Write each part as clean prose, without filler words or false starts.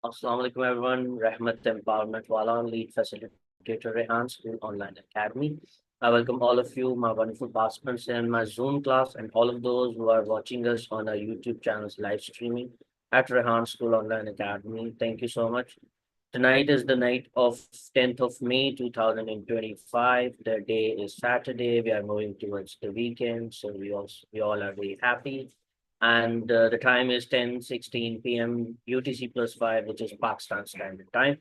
Assalamu alaikum everyone. Rahmat Empowerment Wala, lead facilitator Rehan School Online Academy. I welcome all of you, my wonderful participants in my Zoom class, and all of those who are watching us on our YouTube channels live streaming at Rehan School Online Academy. Thank you so much. Tonight is the night of 10th of May 2025. The day is Saturday. We are moving towards the weekend, so we all are very happy. And the time is 10:16 p.m. UTC plus 5, which is Pakistan Standard Time.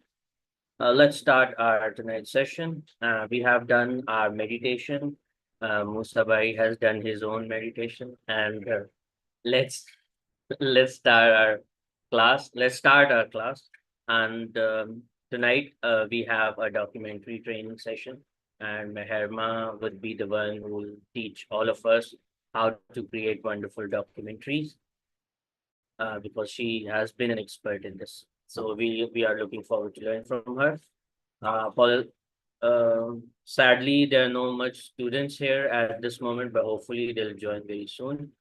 Let's start our tonight's session. We have done our meditation. Musa Bhai has done his own meditation, and let's let's start our class. Let's start our class. And tonight we have a documentary training session, and Meherma would be the one who will teach all of us how to create wonderful documentaries because she has been an expert in this. So we are looking forward to learn from her. Paul, sadly, there are no much students here at this moment, but hopefully they'll join very soon.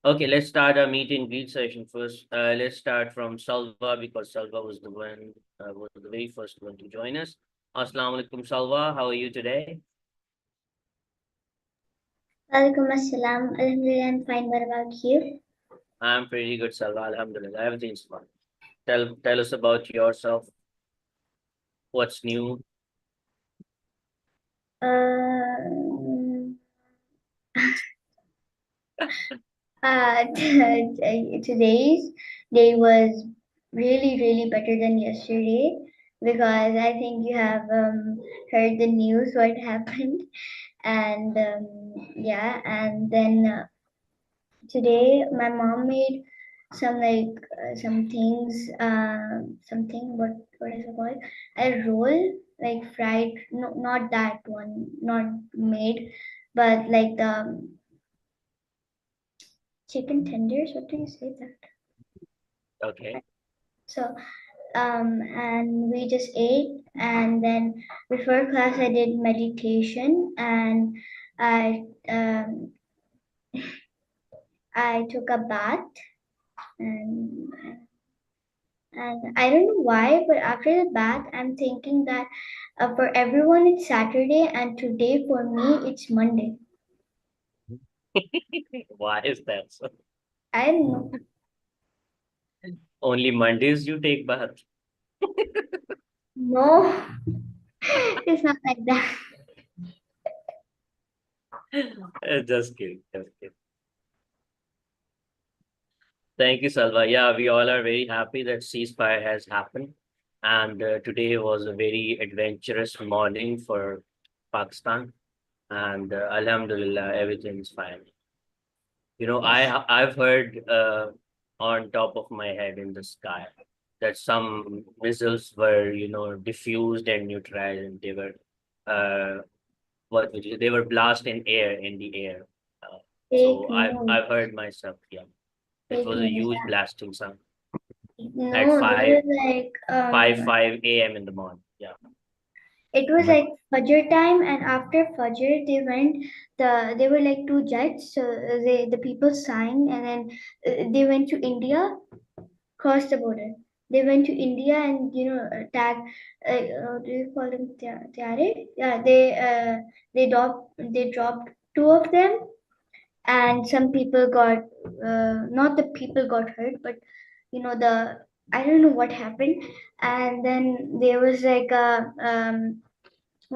Okay, let's start our meet and greet session first. Let's start from Salva because Salva was the very first one to join us. Assalamu alaikum, Salva. How are you today? Walaikum assalam. Alhamdulillah, I'm fine. What about you? I'm pretty good, Salva. Alhamdulillah. Everything's fine. Tell us about yourself. What's new? Um, today's day was really better than yesterday because I think you have heard the news what happened and yeah, and then today my mom made some some things something what is it called, a roll, like fried, no, not that one, not made, but like the chicken tenders, what do you say that? Okay. So and we just ate, and then before class I did meditation, and i um, I took a bath, and I don't know why, but after the bath, I'm thinking that for everyone it's Saturday, and today for me it's Monday. Why is that so? I don't know. Only Mondays you take bath. No, it's not like that. Just kidding. Just kidding. Thank you, Salva. Yeah, we all are very happy that ceasefire has happened. And today was a very adventurous morning for Pakistan. And Alhamdulillah, everything's fine. Yes. I've heard on top of my head in the sky that some missiles were, diffused and neutralized, and they were uh, they were blast in the air. Uh, Fake so news. I've heard myself, yeah. It Fake was a news. huge blasting sound at No, this was like 5 a.m. in the morning. Yeah. it was But like Fajr time, and after Fajr they went. They were like two jets, so the people signed, and then they went to India, crossed the border. They went to India and tag. Do you call them tiare? Yeah, they dropped two of them, and some people got not the people got hurt, but the I don't know what happened. And then there was like a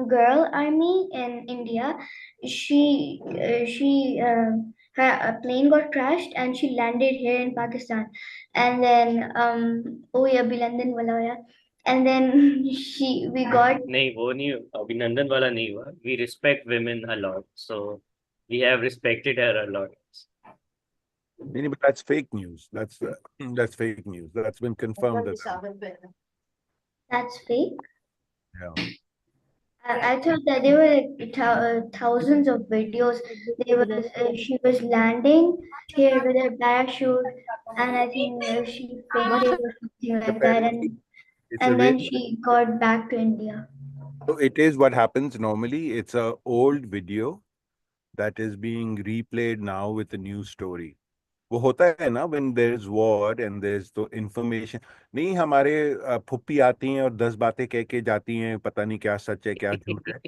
girl army in India. Her a plane got crashed and she landed here in Pakistan. And then oh yeah, Bilandan wala hoya. And then she we got नहीं वो नहीं अभिनंदन वाला नहीं हुआ. We respect women a lot, so we have respected her a lot. but that's fake news. That's fake news. That's been confirmed. that's fake. Yeah. I thought that there were like thousands of videos. She was landing here with her parachute, and I think she faked it or something like that, Apparently, and it's a and real. then she got back to India. So it is what happens normally. It's a old video that is being replayed now with a new story. वो होता है ना, when there is war and there is तो information, नहीं हमारे फुप्पी आती हैं और 10 बातें कह के जाती हैं, पता नहीं क्या सच है क्या झूठ है।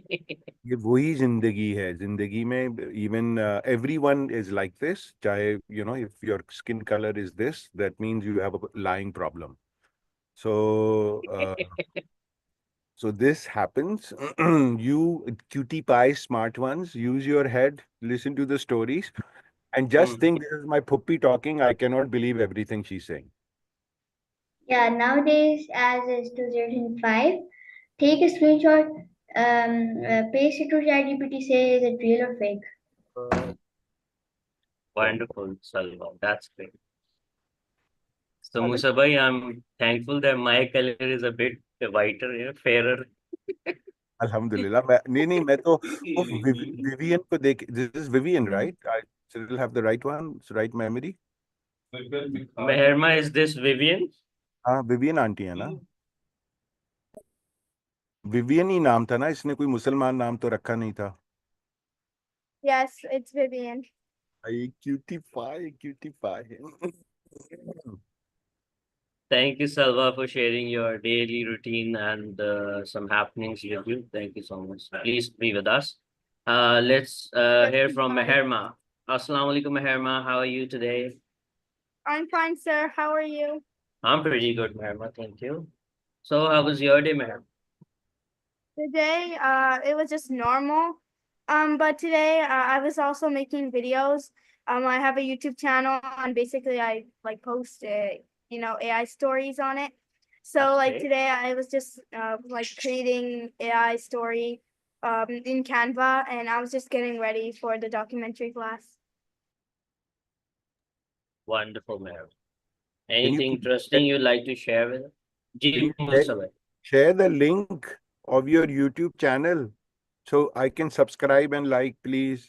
ये वही जिंदगी है। जिंदगी में even everyone is like this, चाहे if your skin colour is this, that means you have a lying problem. So so this happens. You cutie pie smart ones, use your head, listen to the stories, and just Hmm. think this is my puppy talking. I cannot believe everything she's saying. Yeah, nowadays, as is 2005, take a screenshot, paste it to ChatGPT, say is it real or fake. Wonderful, Salva. That's great. So, Alright. Musa bhai, I'm thankful that my color is a bit whiter, fairer. Alhamdulillah. नहीं नहीं मैं तो उफ, Vivian को देख, this is Vivian, right? I still have the right one, right memory. Meherma, is this Vivian? हाँ Vivian aunty है ना। विवियन ही नाम था ना, इसने कोई मुसलमान नाम तो रखा नहीं था। Yes, it's Vivian. I cutie pie. Thank you, Salva, for sharing your daily routine and some happenings with you. Thank you so much. Please be with us. Let's hear from Meherma. Assalamu alaikum, Meherma. How are you today? I'm fine, sir. How are you? I'm pretty good, Meherma. Thank you. So, how was your day, Meherma? Today, it was just normal. But today, I was also making videos. I have a YouTube channel, and basically, I like post, AI stories on it. So, That's like great. today, I was just like creating AI story in Canva, and I was just getting ready for the documentary class. Wonderful, Meherma. Can you Anything please interesting you'd like to share with us? Ji, please Musa bhai. share the link of your YouTube channel so I can subscribe and like, please?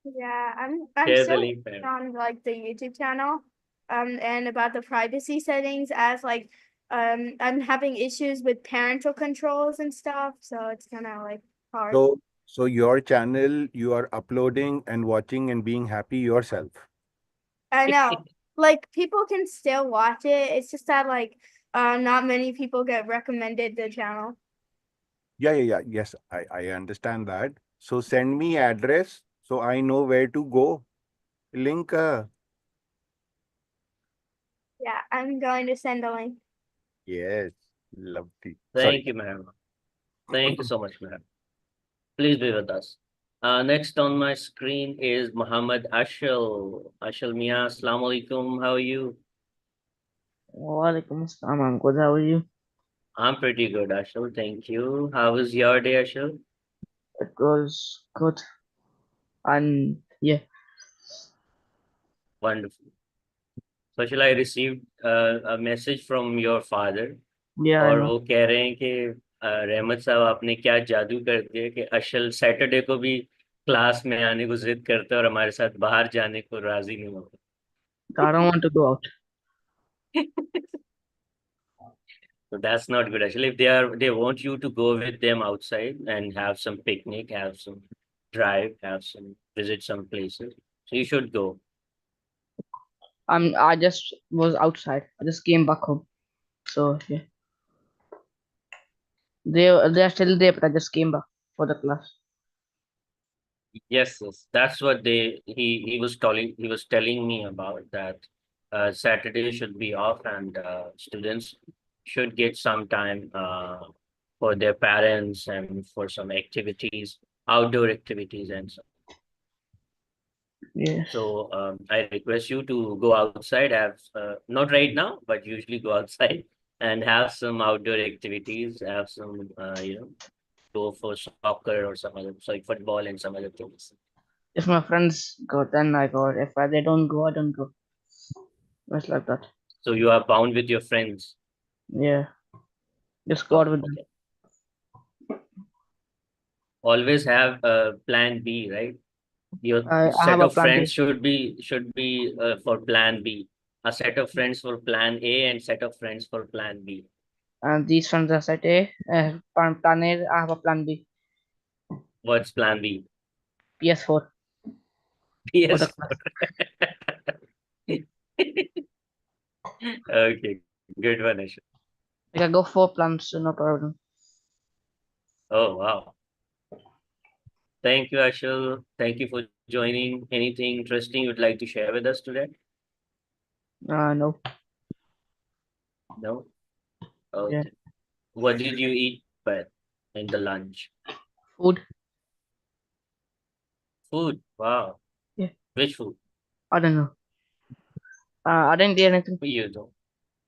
Yeah, I'm Share the still link, Meherma. on like the YouTube channel, and about the privacy settings as like I'm having issues with parental controls and stuff, so it's kind of like hard. So your channel, you are uploading and watching and being happy yourself. I know, like people can still watch it. It's just that like not many people get recommended the channel. Yeah. Yes, I understand that. So send me address so I know where to go. Link. Yeah, I'm going to send a link. Yes, lovely. Sorry. Thank you, Meherma. Thank you so much, Meherma. Please be with us. Next on my screen is Muhammad Ashal. Ashal Mia, Assalamu alaikum. How are you? Walaikum assalam. I'm good. How are you? I'm pretty good, Ashal. Thank you. How was your day, Ashal? It was good. And yeah, Wonderful. So, Ashal, I received a message from your father, yeah, I और know. वो कह रहे हैं कि रहमत साहब आपने क्या जादू कर दिया कि अशल सैटरडे को भी क्लास में आने को जिद करते हैं और हमारे साथ बाहर जाने को राजी नहीं होते. I don't want to go out. So that's not good. Actually, if they want you to go with them outside and have some picnic, have some drive, have some visit some places. So you should go. I just was outside. I just came back home. So yeah, they're still there, but I just came back for the class. Yes. That's what he was telling me about that. Saturday should be off and students should get some time for their parents and for some activities, outdoor activities and so. Yes, So I request you to go outside, have not right now, but usually go outside and have some outdoor activities, have some go for soccer or some other, sorry, football and some other things. if my friends go, then I go. If they don't go, I don't go. It's like that. So you are bound with your friends. Yeah, just go out Oh, with them. okay. Always have a plan B, right? Your I have set a of plan friends B, should be for plan B. A set of friends for plan A and set of friends for plan B. and these friends are set A. Plan A. I have a plan B. What's plan B? PS4 for the Yes. class. Okay, good one, Ashil. I can go 4 plants, so no problem. Oh, wow. Thank you, Ashil. Thank you for joining. Anything interesting you'd like to share with us today? No. No? Yeah. Okay. What did you eat but in the lunch? Food. Food. Wow. Yeah. Which food? I don't know. I didn't eat anything. You don't.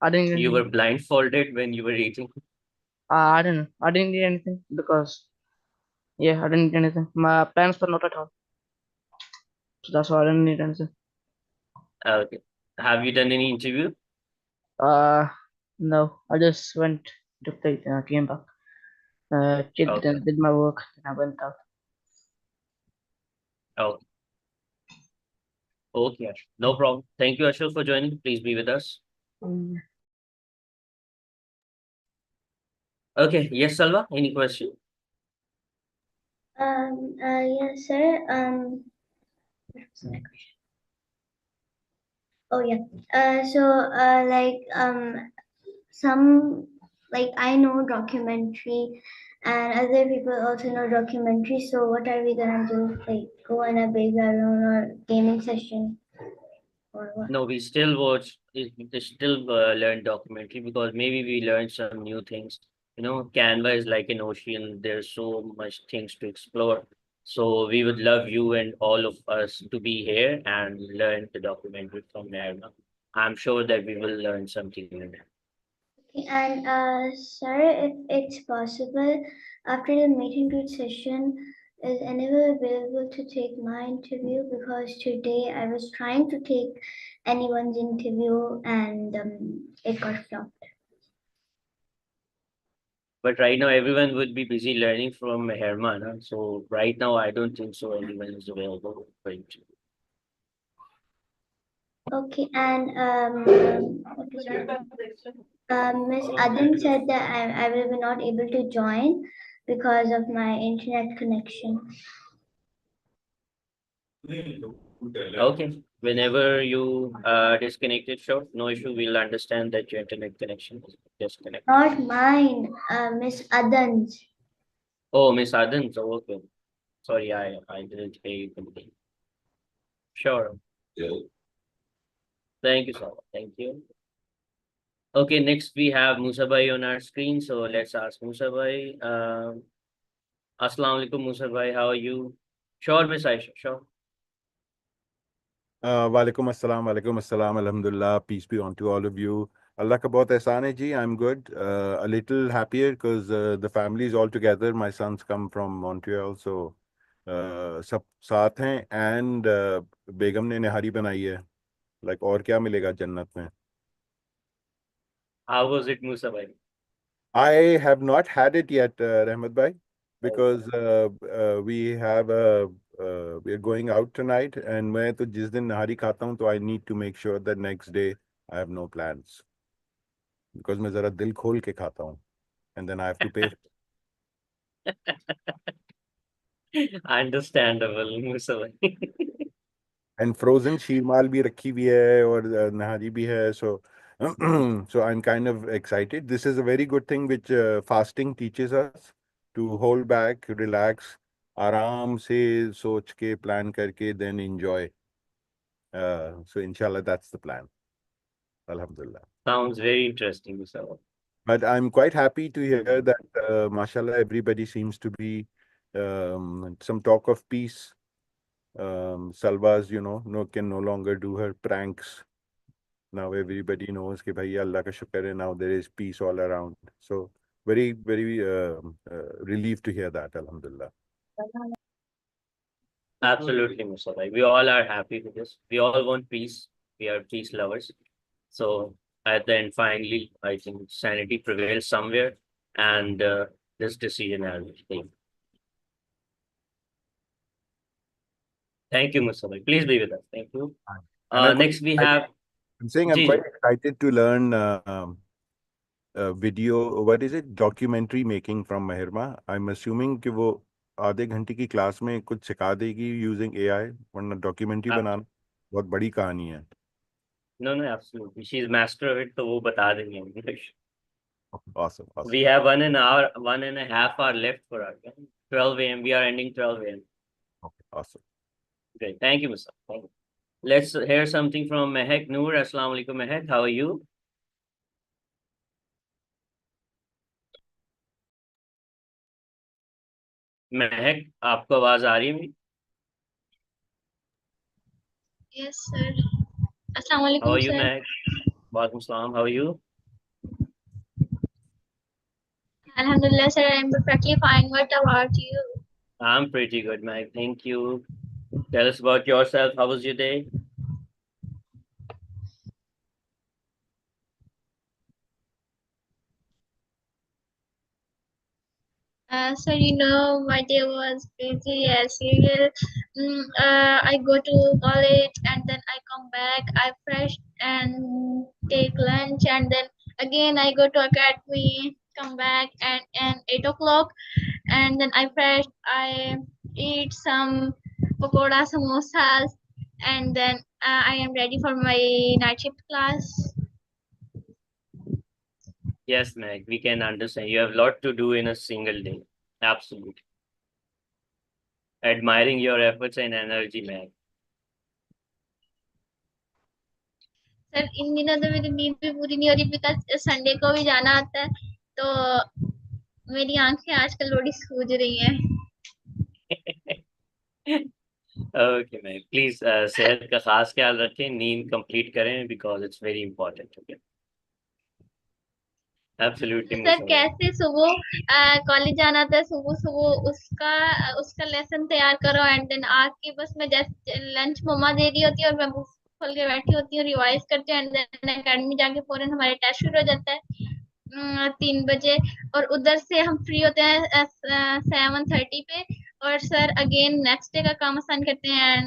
I didn't eat You were anything. blindfolded when you were eating. I don't know. I didn't eat anything because yeah, I didn't eat anything. My plans were not at all, so that's why I didn't eat anything. Okay. Have you done any interview? Uh, no. I just went to play, came back, chilled, Okay. and did my work, and I went out. Okay. Okay, Ashil. No problem. Thank you, Ashil, for joining. Please be with us. Mm. Okay. Yes, Salva. Any question? Yes, sir. What's my question? Oh yeah. Some like I know documentary, and other people also know documentary. So what are we gonna do? Like go on a big room or gaming session or what? No, we still watch, we still learn documentary because maybe we learn some new things. You know, Canva is like an ocean. There's so much things to explore. So we would love you and all of us to be here and learn the documentary from Myrna. I'm sure that we will learn something new. Okay, and sir, if it's possible, after the meet and greet session, is anyone available to take my interview? Because today I was trying to take anyone's interview and it got flopped. But right now, everyone would be busy learning from Herman. Huh? So right now, I don't think so anyone is available for interview. Okay, and what is her name? Miss Adan said that I will be not able to join because of my internet connection. Okay. Whenever you disconnected, sure, no issue. We'll understand that your internet connection is disconnected. Not mine, Miss Adan's. Oh, Miss Adan. So okay. Sorry, I didn't hear you completely. Sure. Thank you, sir. Thank you. Okay, next we have Musa Bhai on our screen. So let's ask Musa Bhai. Assalamu alaikum, Musa Bhai. How are you? Sure, Miss Aisha. Sure. वालेकुम अस्सलाम अल्हम्दुलिल्लाह, peace be on to all of you. Allah का बहुत एहसान है जी. I'm good, a little happier because the family is all together. My sons come from Montreal, so सब साथ हैं, and बेगम ने निहारी बनाई है. Like और क्या मिलेगा जन्नत में. How was it, Musa Bhai? I have not had it yet, Rahmat bhai, Oh, because we are going out tonight, and मैं तो जिस दिन नहारी खाता हूँ, तो I need to make sure that next day I have no plans, because मैं जरा दिल खोल के खाता हूँ, and then I have to pay. understandable, Musa Bhai. And frozen sheermal भी रखी हुई है और नहारी भी है, so so I'm kind of excited. This is a very good thing which fasting teaches us, to hold back, relax, आराम से सोच के plan करके then enjoy. So inshallah that's the plan. Alhamdulillah. Sounds very interesting, Musa Bhai. But I'm quite happy to hear that mashallah everybody seems to be some talk of peace. Salvas, no can no longer do her pranks. Now everybody knows कि भाई अल्लाह का शुक्र है, now there is peace all around. So very, very relieved to hear that, alhamdulillah. Absolutely, Musa Bhai. We all are happy with this. We all want peace. We are peace lovers. So at the end, finally, I think sanity prevails somewhere, and this decision has been taken. Thank you, Musa Bhai. Please be with us. Thank you. And I'm quite Next we excited. have I'm saying I'm Ji. quite excited to learn video, what is it, documentary making from Mahirma. I'm assuming कि वो आधे घंटे की class में कुछ सिखा देगी using AI, वरना डॉक्यूमेंट्री Uh, बनाना बहुत बड़ी कहानी है. No, no, absolutely. She's master of it, so वो बता देंगे हम. Awesome, awesome. We have 1.5 hour left for our game. 12 a.m. We are ending 12 a.m. Okay, awesome. Great. Thank you, Musa. Thank you. Let's hear something from Mehak Noor. Assalamu alaikum, Mehak. How are you? Mehak, आपको आवाज आ रही है मेरी? Yes, sir. Assalamu How alaikum, are you, sir. Mehak? Walaikum salam. How are you? Alhamdulillah, sir. I'm perfectly fine. What about you? I'm pretty good, Mehak. Thank you. Tell us about yourself. How was your day? So my day was busy as usual. I go to college and then I come back. I fresh and take lunch and then again I go to academy. Come back and 8 o'clock and then I fresh. I eat some pakoda samosas and then I am ready for my night shift class. Yes, Meg, we can understand. You have a lot to do in a single day. Absolutely. Admiring your efforts and energy, Meg. Sir इन दिनों तो मेरी नींद भी पूरी नहीं हो रही बिकॉज संडे को भी जाना आता है तो मेरी आंखें आजकल बड़ी सूज रही हैं Okay, Meg. Please, सेहत का खास ख्याल रखें, नींद कंप्लीट करें because it's very important. Okay. Absolutely, sir Musa. कैसे सुबह कॉलेज जाना था सुबह सुबह उसका उसका लेसन तैयार करो एंड देन आके बस मैं जैसे लंच मम्मा दे रही होती है और मैं बुक खोल के बैठी होती हूँ रिवाइज करती हूँ एंड देन अकेडमी जाके फौरन हमारे टेस्ट शुरू हो जाता है 3 बजे और उधर से हम फ्री होते हैं 7:30 पे और सर अगेन नेक्स्ट डे का काम आसान करते हैं एंड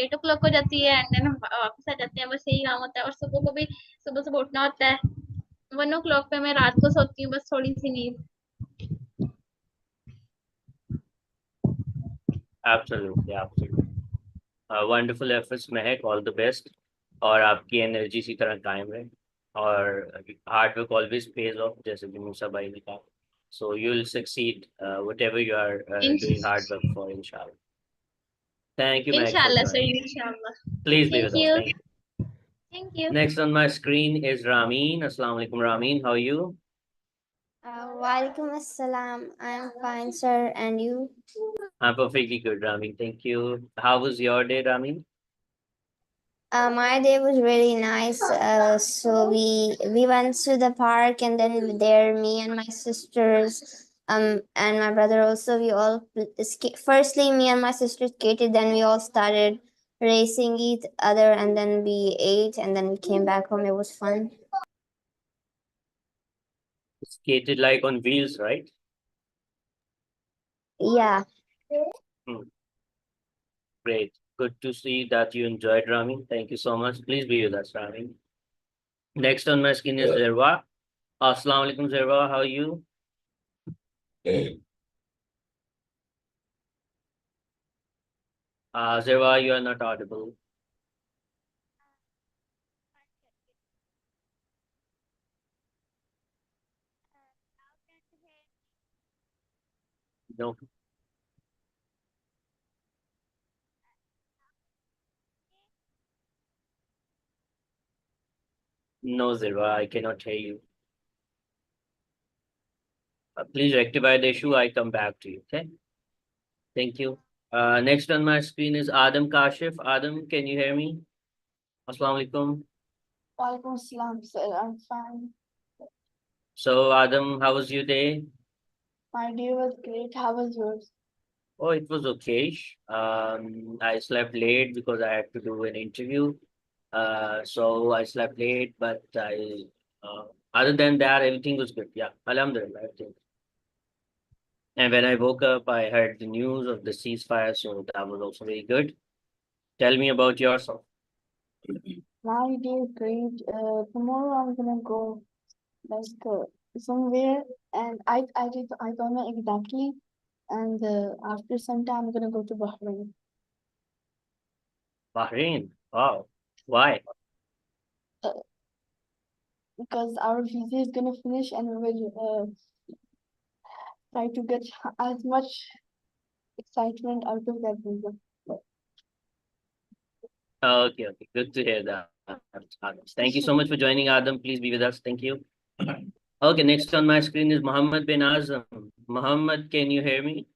8 o'clock हो जाती है एंड देन हम वापस आ जाते हैं बस यही काम होता है और सुबह को भी सुबह सुबह उठना होता है 1 o'clock पे मैं रात को सोती हूँ बस थोड़ी सी नींद Absolutely, absolutely. Wonderful efforts, Mehak. All the best. और आपकी एनर्जी इसी तरह कायम रहे और hard work always page of जैसे कि मूसा भाई ने कहा. So you'll succeed whatever you are doing hard work for, inshallah. Thank you, Mehak, for इंशाल्लाह सर joining. इंशाल्लाह Please be thank with us. You Thank you. Thank you Next on my screen is Rameen. Assalamu alaikum, Rameen. How are you? Walaikum assalam. I'm fine, sir. And you? I'm perfectly good, Rameen. Thank you. How was your day, Rameen? My day was really nice. So we went to the park, and then there, me and my sisters, and my brother also. We all firstly, me and my sister skated. Then we all started racing each other, and then we ate, and then we came back home. It was fun. Skated like on wheels, right? Yeah. Great. Good to see that you enjoyed, Rameen. Thank you so much. Please be with us, Rameen. Next on my screen is Zerwa. Assalamu alaikum, Zerwa. How are you? Zerwa, you are not audible. No. No, Zerwa, I cannot hear you. Please rectify the issue. I come back to you. Okay. Thank you. Next on my screen is Adam Kashif. Adam, can you hear me? Assalamu alaikum. Walaikum assalam, sir. I'm fine. So, Adam, how was your day? My day was great. How was yours? Oh, it was okay. I slept late because I had to do an interview. So I slept late, but other than that, everything was good. Yeah, Alhamdulillah, everything. And when I woke up, I heard the news of the ceasefire, so that was also very good. Tell me about yourself. My day is great. Tomorrow I'm gonna go like somewhere, and I don't know exactly. And after some time, I'm gonna go to Bahrain. Bahrain. Wow. Why? because our visa is gonna finish and we will try to get as much excitement out of that visa. Okay, okay. Good to hear that, Adam. Thank you so much for joining, Adam. Please be with us. Thank you. Okay, next on my screen is Muhammad bin Azam. Muhammad, can you hear me?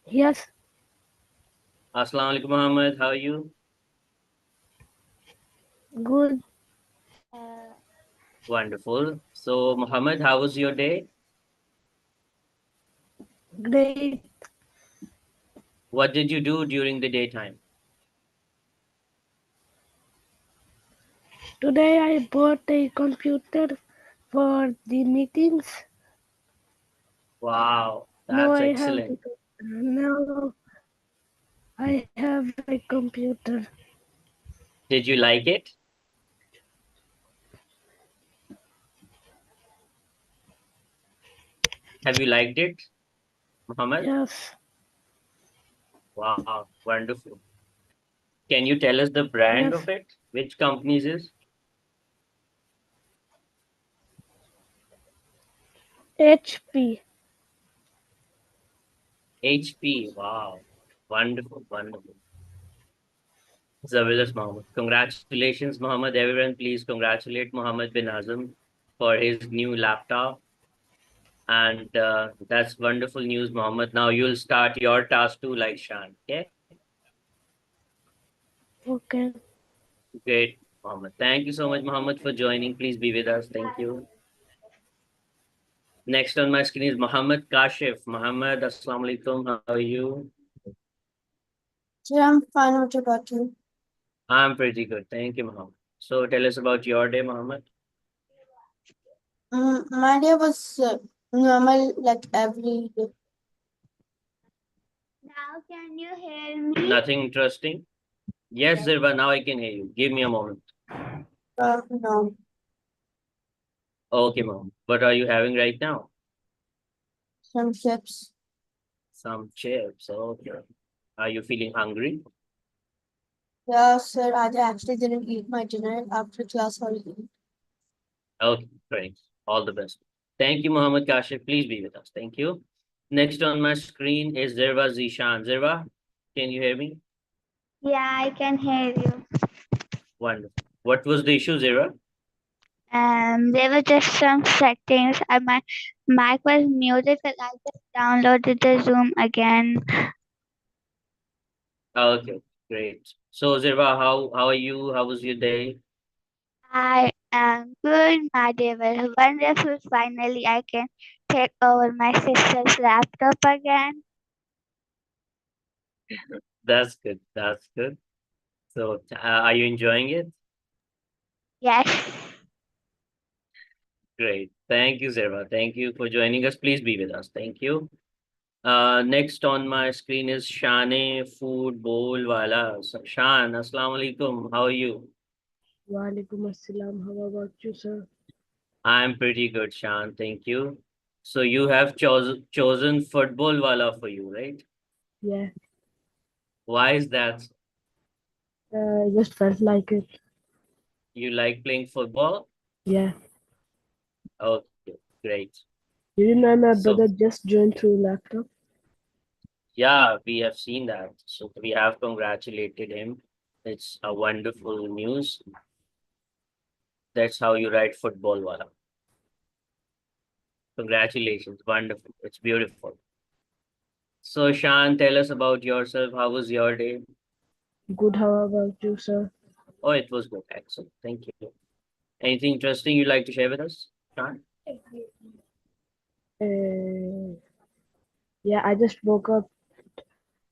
Yes, Assalamu alaikum, Muhammad. How are you? good, Wonderful. So, Muhammad, how was your day? great. What did you do during the daytime? Today I bought a computer for the meetings. Wow, Now that's I have excellent. now I have a computer. Did you like it? Have you liked it, Muhammad? Yes, Wow, wonderful. Can you tell us the brand yes, of it? Which company is it? HP. HP. Wow, wonderful, wonderful. Zabardast Mohammed. Congratulations, Mohammed. Everyone, please congratulate Mohammed bin Azam for his new laptop. And that's wonderful news, Mohammed. Now you'll start your task too, like Shan. Okay? Okay, Great, Mohammed. Thank you so much, Mohammed, for joining. Please be with us. Thank you. Next on my screen is Mohammed Kashif. Mohammed, Assalamu alaikum. How are you? Sir, I'm fine. What about you? I'm pretty good. Thank you, Mohammed. So tell us about your day, Mohammed. My day was normal like every day. Now can you hear me? Nothing interesting? Yes, Zirba, now I can hear you. Give me a moment. No, Okay, Mohammed. What are you having right now? some chips. Some chips. Okay. Are you feeling hungry? Yeah, sir, I actually didn't eat my dinner after class holiday. Okay, great. All the best. Thank you, Mohammed Kashif. Please be with us. Thank you. Next on my screen is Zirva Zishan. Zirva, can you hear me? Yeah, I can hear you. Wonderful. What was the issue, Zirva? There were just some settings. My mic was muted, but I just downloaded the Zoom again. Okay, great. So, Zirva, how are you? How was your day? I am good. My day was wonderful. Finally, I can take over my sister's laptop again. That's good. That's good. So, are you enjoying it? Yes. Great. Thank you, Zirva. Thank you for joining us. Please be with us. Thank you. Next on my screen is Shane Food Bowl Wala. So, Shan, Assalamu alaikum. How are you? Walaikum Assalam. How about you, sir? I'm pretty good, Shan. Thank you. So you have chosen football wala for you, right? Yeah, Why is that? I just felt like it. You like playing football? Yeah. Okay, great. You know, my So brother just joined through laptop. yeah, we have seen that. So we have congratulated him. It's a wonderful news. That's how you write football wala. Congratulations. Wonderful. It's beautiful. So Shan, tell us about yourself. How was your day? Good. How about you, sir? Oh, it was good. Excellent. Thank you. Anything interesting you'd like to share with us, Shan? Uh, yeah, I just woke up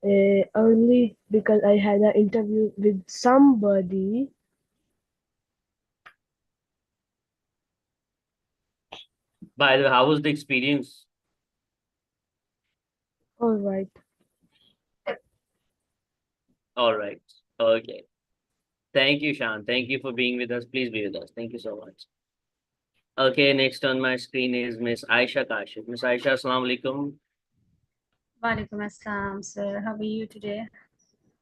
early because I had an interview with somebody. By the way, how was the experience? All right. All right. Okay. Thank you, Shan. Thank you for being with us. Please be with us. Thank you so much. Okay, next on my screen is Miss Aisha Kashif. Miss Aisha, Assalamu alaikum. Walaikum Assalam, sir. How are you today?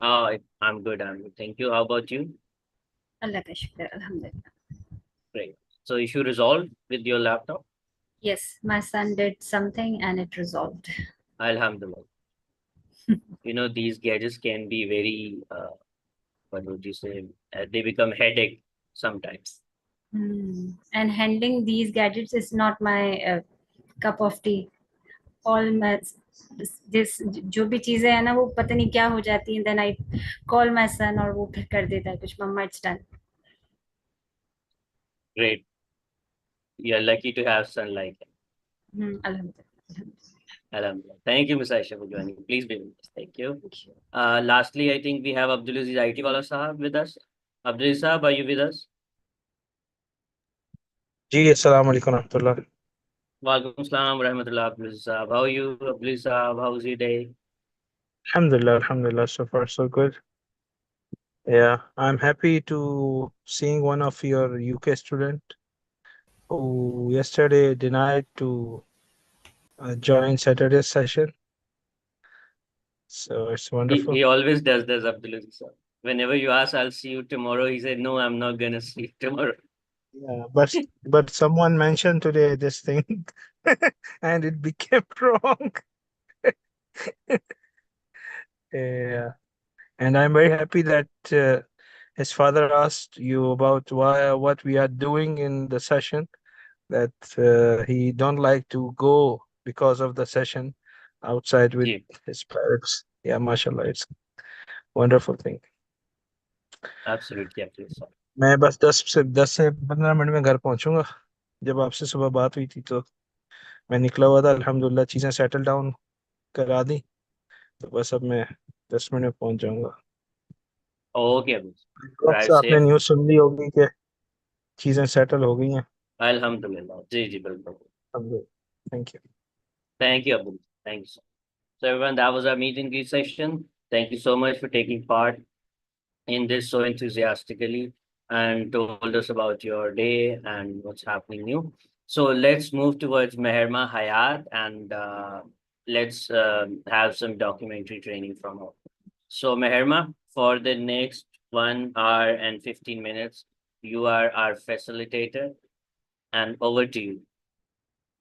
I'm good. I'm good. Thank you. How about you? Allah ka shukr, alhamdulillah. Great. So issue resolved with your laptop? Yes, my son did something and it resolved. Alhamdulillah. These gadgets can be very, what would you say? They become headache sometimes. And handling these gadgets is not my cup of tea. All my this जो भी चीजें है ना वो पता नहीं क्या हो जाती हैं. Then I call my son और वो फिर कर देता है कुछ. Mama, it's done. Great. You're lucky to have son like him. Alhamdulillah. Alhamdulillah. Thank you, Ms. Aisha, for joining. Please be with us. Thank you. Lastly, I think we have Abdul Aziz IT Wala Sahab with us. Abdul Aziz Sahab, are you with us? जी अस्सलाम वालेकुम रहमतुल्लाह. Walaikum Assalam Rahmatullah Abdul Aziz Sahab. How are you, Abdul Aziz Sahab? How's your day? Alhamdulillah, so far so good. Yeah, I'm happy to seeing one of your UK student who yesterday denied to join Saturday's session. So it's wonderful. He always does this, Abdul Aziz Sahab. Whenever you ask, I'll see you tomorrow, he said, no, I'm not gonna see you tomorrow. Yeah, but someone mentioned today this thing and it became wrong. Yeah, and I'm very happy that his father asked you about what we are doing in the session, that he don't like to go because of the session outside with Ji, his parents. Yeah, mashallah, it's wonderful thing. absolutely, Abdul Aziz Sahab. मैं बस 10 से 15 minute में घर पहुंचूंगा. जब आपसे सुबह बात हुई थी तो मैं निकला हुआ था. अल्हम्दुलिल्लाह चीजें सेटल डाउन करा दी, तो बस अब मैं 10 मिनट में पहुंच जाऊंगा. Okay, Abdul Aziz. कब Drive से आपने safe. न्यूज़ सुन ली होगी कि चीजें सेटल हो गई हैं. Alhamdulillah. Ji, bilkul. Thank you. Thank you, Abdul. Thank you so much. So everyone, that was our meet and greet session. Thank you so much for taking part in this so enthusiastically and told us about your day and what's happening new. So let's move towards Meherma Hayat and let's have some documentary training from her. So Meherma, for the next 1 hour and 15 minutes, you are our facilitator and over to you.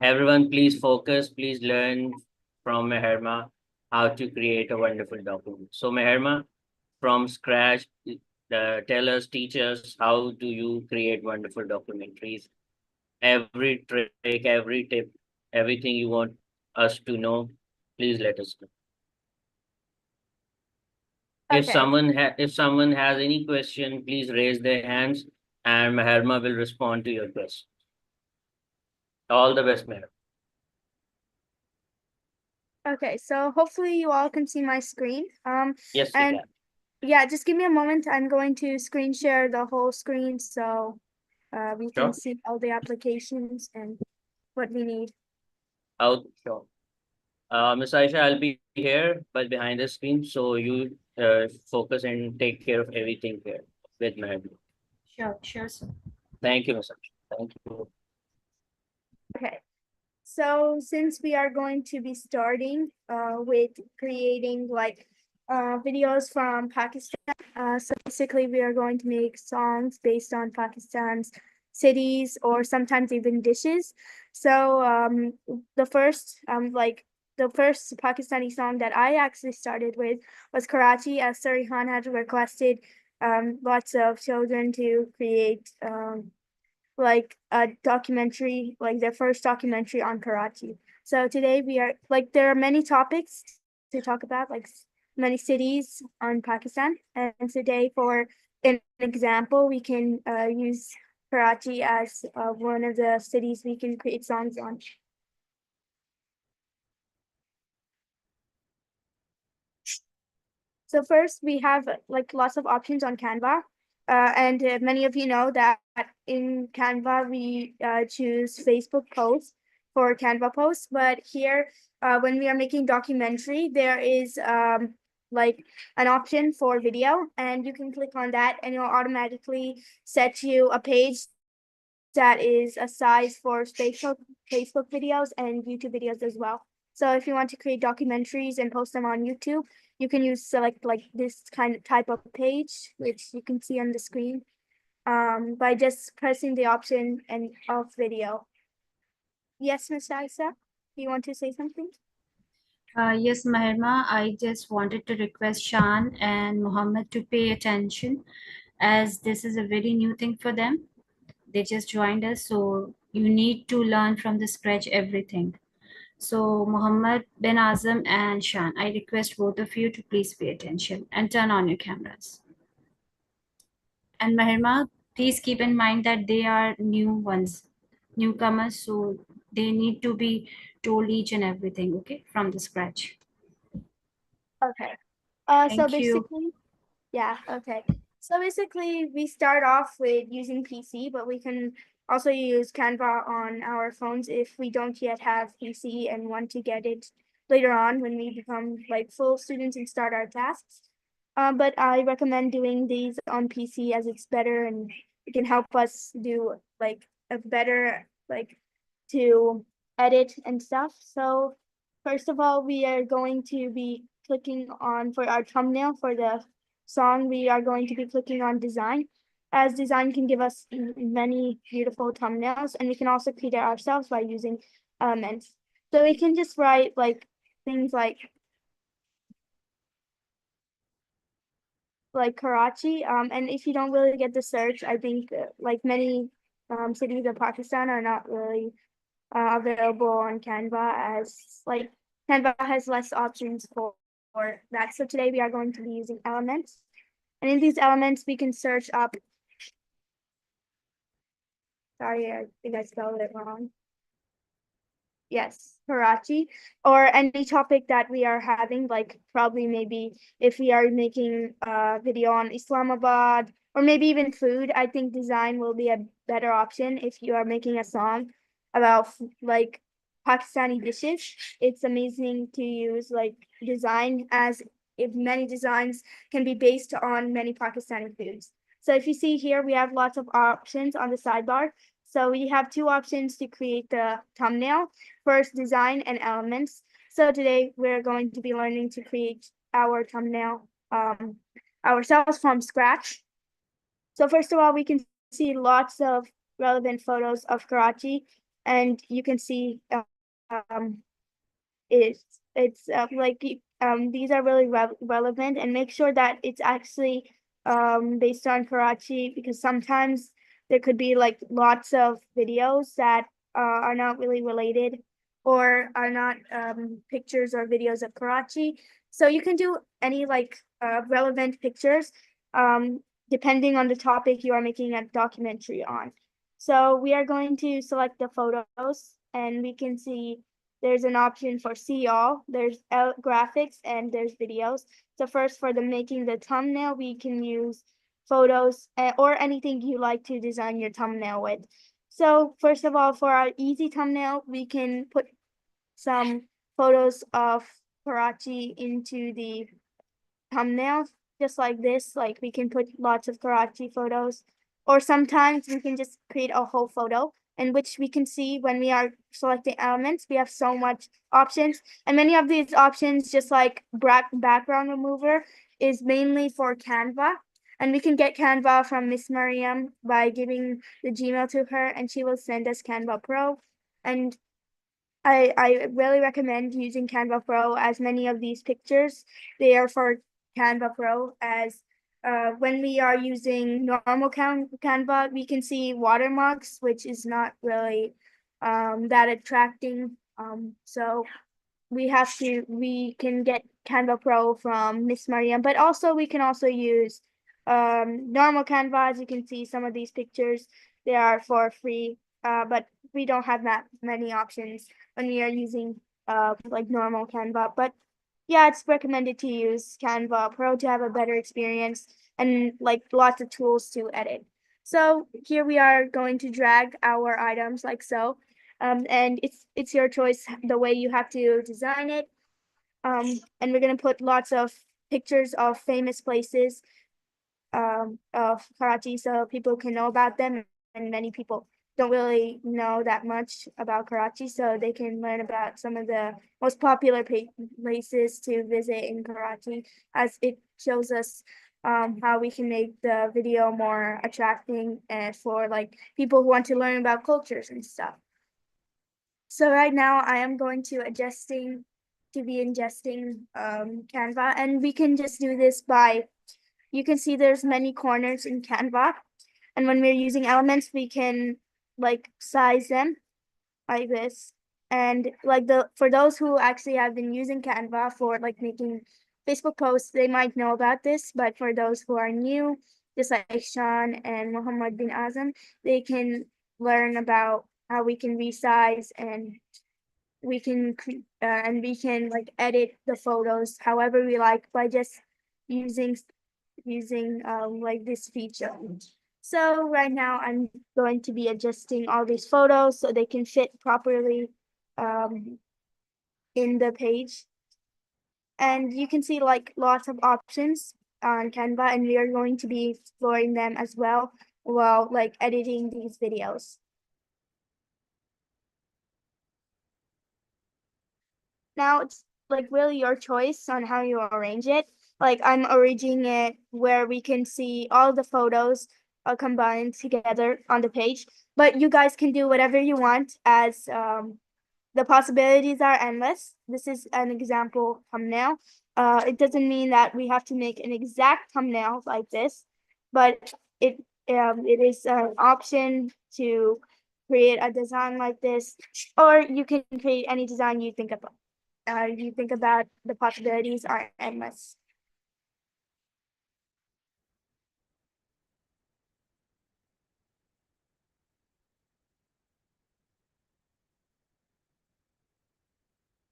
Everyone, please focus, please learn from Meherma how to create a wonderful document. So Meherma, from scratch, tell us, teach us, how do you create wonderful documentaries? Every trick, every tip, everything you want us to know, please let us know. Okay. If someone has any question, please raise their hands and Meherma will respond to your question. All the best, Meherma. Okay, so hopefully you all can see my screen. Yes, we and can. yeah, just give me a moment. I'm going to screen share the whole screen so we Sure. can see all the applications and what we need. Oh, sure. Miss Aisha, I'll be here, but behind the screen, so you focus and take care of everything here with Meherma. Sure, sir. Thank you, Miss Aisha. Thank you. Okay, so since we are going to be starting with creating like videos from Pakistan, so basically we are going to make songs based on Pakistan's cities or sometimes even dishes. So the first Pakistani song that I actually started with was Karachi, as Sir Rehan had requested lots of children to create like a documentary, like their first documentary on Karachi. So today we are like, there are many topics to talk about, like many cities on Pakistan. And today, for an example, we can use Karachi as one of the cities we can create songs on. So first, we have like lots of options on Canva. And many of you know that in Canva, we choose Facebook posts for Canva posts. But here, when we are making documentary, there is like an option for video, and you can click on that and it will automatically set you a page that is a size for Facebook videos and YouTube videos as well. So if you want to create documentaries and post them on YouTube, you can use select like this kind of type of page, which you can see on the screen, by just pressing the option and of video. Yes, Ms. Isa, do you want to say something? Yes, Mahirma, I just wanted to request Shan and Muhammad to pay attention as this is a very new thing for them. They just joined us, so you need to learn from the scratch everything. So Muhammad bin Azam and Shan, I request both of you to please pay attention and turn on your cameras. And Mahirma, please keep in mind that they are new ones, newcomers, so they need to be told each and everything, okay, from the scratch. Okay. So Thank you. basically, yeah, okay. So basically, we start off with using PC, but we can also use Canva on our phones if we don't yet have PC and want to get it later on when we become like full students and start our tasks. But I recommend doing these on PC as it's better and it can help us do like a better like to edit and stuff. So first of all, we are going to be clicking on for our thumbnail for the song, we are going to be clicking on design, as design can give us many beautiful thumbnails, and we can also create it ourselves by using elements. So we can just write like things like Karachi, and if you don't really get the search, I think like many cities of Pakistan are not really available on Canva, as like Canva has less options for that. So today we are going to be using elements. And in these elements, we can search up, sorry, I think I spelled it wrong. Yes, Karachi, or any topic that we are having, like probably maybe if we are making a video on Islamabad or maybe even food, I think design will be a better option if you are making a song about like Pakistani dishes. It's amazing to use like design, as if many designs can be based on many Pakistani foods. So if you see here, we have lots of options on the sidebar. So we have two options to create the thumbnail. First, design and elements. So today we're going to be learning to create our thumbnail ourselves from scratch. So first of all, we can see lots of relevant photos of Karachi, and you can see um, it's like these are really relevant, and make sure that it's actually based on Karachi, because sometimes there could be like lots of videos that are not really related or are not pictures or videos of Karachi. So you can do any like relevant pictures depending on the topic you are making a documentary on. So we are going to select the photos, and we can see there's an option for see all, there's graphics, and there's videos. So first, for the making the thumbnail, we can use photos or anything you like to design your thumbnail with. So first of all, for our easy thumbnail, we can put some photos of Karachi into the thumbnail, just like this. Like we can put lots of Karachi photos, or sometimes we can just create a whole photo, in which we can see when we are selecting elements, we have so much options, and many of these options, just like background remover, is mainly for Canva. And we can get Canva from Miss Mariam by giving the Gmail to her, and she will send us Canva Pro. And I really recommend using Canva Pro, as many of these pictures, they are for Canva Pro, as when we are using normal Canva, we can see watermarks, which is not really that attracting. So we can get Canva Pro from Miss Mariam, but also we can also use normal Canva. As you can see, some of these pictures, they are for free, but we don't have that many options when we are using like normal Canva. But yeah, it's recommended to use Canva Pro to have a better experience and like lots of tools to edit. So here we are going to drag our items like so. And it's your choice the way you have to design it. And we're gonna put lots of pictures of famous places of Karachi, so people can know about them, and many people don't really know that much about Karachi, so they can learn about some of the most popular places to visit in Karachi, as it shows us how we can make the video more attracting and for like people who want to learn about cultures and stuff. So right now I am going to be ingesting Canva, and we can just do this by, you can see there's many corners in Canva, and when we're using elements we can like size them like this. And like for those who actually have been using Canva for like making Facebook posts, they might know about this, but for those who are new, just like Sean and Muhammad bin Azam, they can learn about how we can resize and we can like edit the photos however we like by just using like this feature. So right now I'm going to be adjusting all these photos so they can fit properly in the page. And you can see like lots of options on Canva, and we are going to be exploring them as well while like editing these videos. Now it's like really your choice on how you arrange it. Like I'm arranging it where we can see all the photos combined together on the page, but you guys can do whatever you want, as the possibilities are endless. This is an example thumbnail. It doesn't mean that we have to make an exact thumbnail like this, but it is an option to create a design like this, or you can create any design you think about. The possibilities are endless.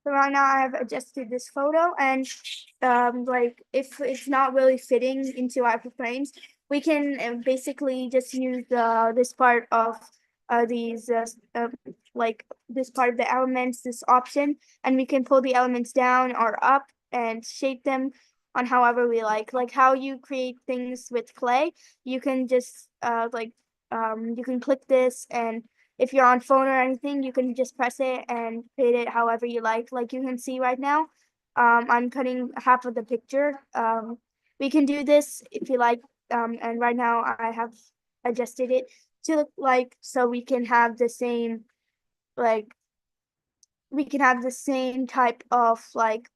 So right now I have adjusted this photo, and like if it's not really fitting into our frames, we can basically just use this part of these like this part of the elements, this option, and we can pull the elements down or up and shape them on however we like how you create things with clay. You can just you can click this, and if you're on phone or anything, you can just press it and create it however you like. Like you can see right now, I'm cutting half of the picture. We can do this if you like. And right now I have adjusted it to look like, so we can have the same, like, we can have the same type of like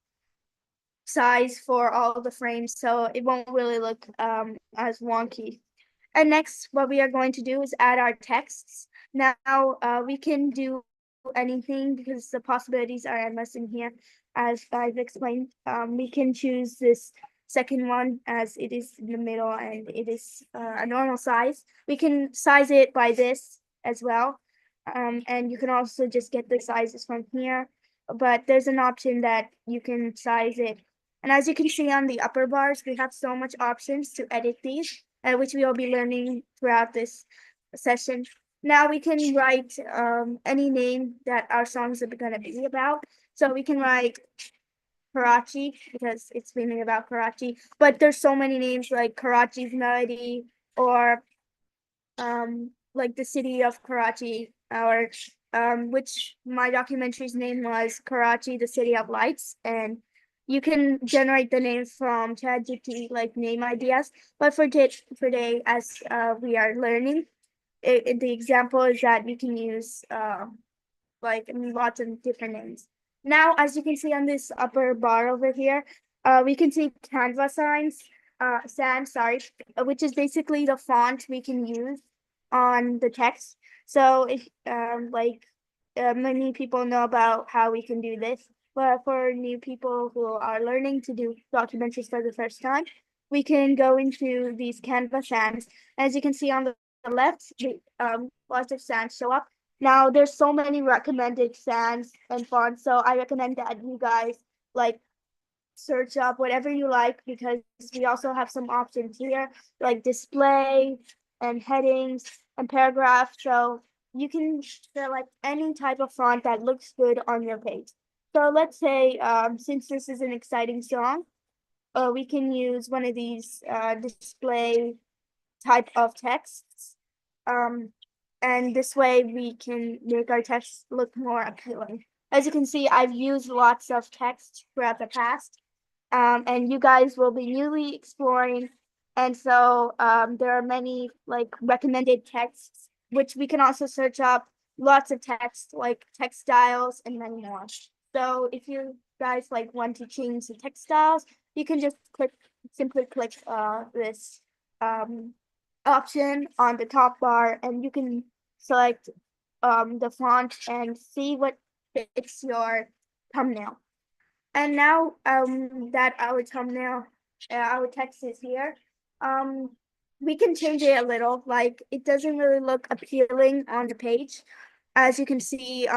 size for all the frames, so it won't really look as wonky. And next, what we are going to do is add our texts. Now, we can do anything because the possibilities are endless in here. As I've explained, we can choose this second one as it is in the middle and it is a normal size. We can size it by this as well. And you can also just get the sizes from here, but there's an option that you can size it. And as you can see on the upper bars, we have so much options to edit these, which we will be learning throughout this session. Now we can write any name that our songs are going to be about. So we can write Karachi because it's mainly about Karachi, but there's so many names like Karachi's Melody, or like the city of Karachi, or which my documentary's name was Karachi, the City of Lights. And you can generate the names from ChatGPT, like name ideas. But for today, as we are learning, the example is that you can use like lots of different names. Now, as you can see on this upper bar over here, we can see Canva sans, sorry, which is basically the font we can use on the text. So if many people know about how we can do this, but for new people who are learning to do documentaries for the first time, we can go into these Canva sans. As you can see on the left, lots of sans show up. Now there's so many recommended sans and fonts, so I recommend that you guys like search up whatever you like, because we also have some options here like display and headings and paragraphs. So you can select any type of font that looks good on your page. So let's say since this is an exciting song, we can use one of these display type of texts. and this way we can make our text look more appealing. As you can see, I've used lots of text throughout the past, and you guys will be newly exploring. And so there are many like recommended texts, which we can also search up lots of text, like text styles and many more. So if you guys like want to change the text styles, you can just simply click this option on the top bar, and you can select the font and see what fits your thumbnail. And now that our thumbnail, our text is here, um, we can change it a little. Like it doesn't really look appealing on the page. As you can see,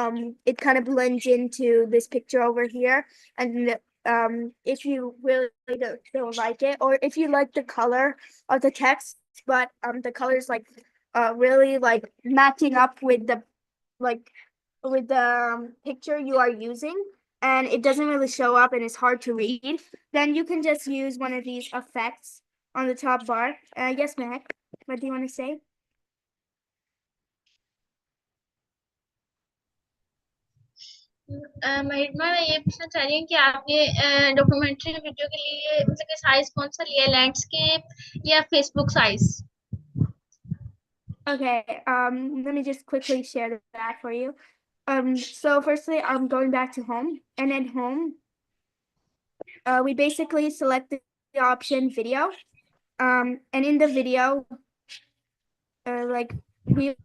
it kind of blends into this picture over here. And if you really don't like it, or if you like the color of the text, but the color is like really like matching up with the like with the picture you are using, and it doesn't really show up and it's hard to read, then you can just use one of these effects on the top bar. Yes, Mac, what do you want to say? महिमा, मैं ये पूछना चाह रही हूँ कि आपने documentary video के लिए मतलब कि साइज कौन सा लिया है, लैंडस्केप या Facebook size? Okay, let me just quickly share that for you. So firstly, I'm going back to home, and at home, we basically select the option video. And in the video, like we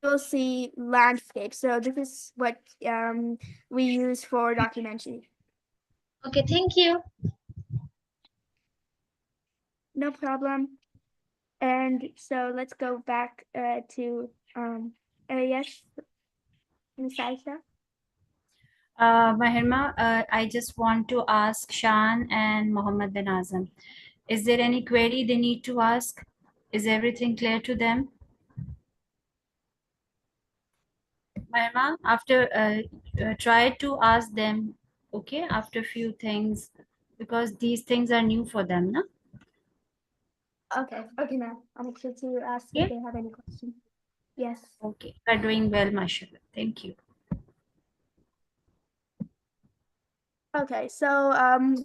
will see landscape. So this is what we use for documentary. Okay, thank you. No problem. And so let's go back to yes, Ms. Aisha. Mahirma, I just want to ask Shan and Mohammed bin Azam, is there any query they need to ask? Is everything clear to them? Mahirma, after try to ask them, okay, after few things, because these things are new for them, no? Okay, ma'am. I'll make sure to ask Yeah. if they have any questions. Yes. Okay, they're doing well, mashallah. Thank you. Okay, so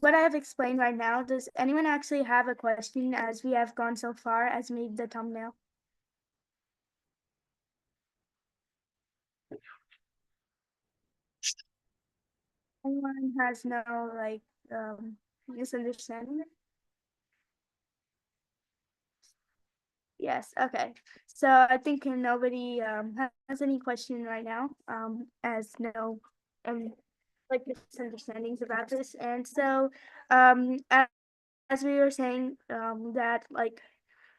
what I have explained right now, does anyone actually have a question as we have gone so far as made the thumbnail? Anyone has no like misunderstanding? Yes, okay. So I think nobody has any question right now, as no like misunderstandings about this. And so as we were saying, that like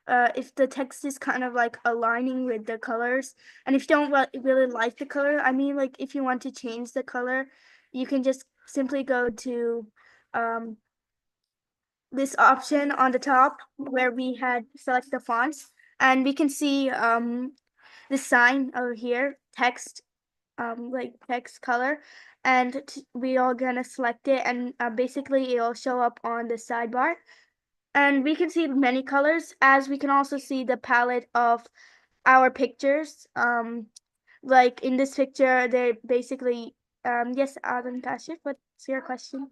if the text is kind of like aligning with the colors, and if you don't really like the color, I mean, like if you want to change the color, you can just simply go to this option on the top where we had select the fonts, and we can see this sign over here, text, like text color, and we are gonna select it, and basically it'll show up on the sidebar. And we can see many colors, as we can also see the palette of our pictures. Like in this picture, they're basically, yes, Adam Kashif, what's your question?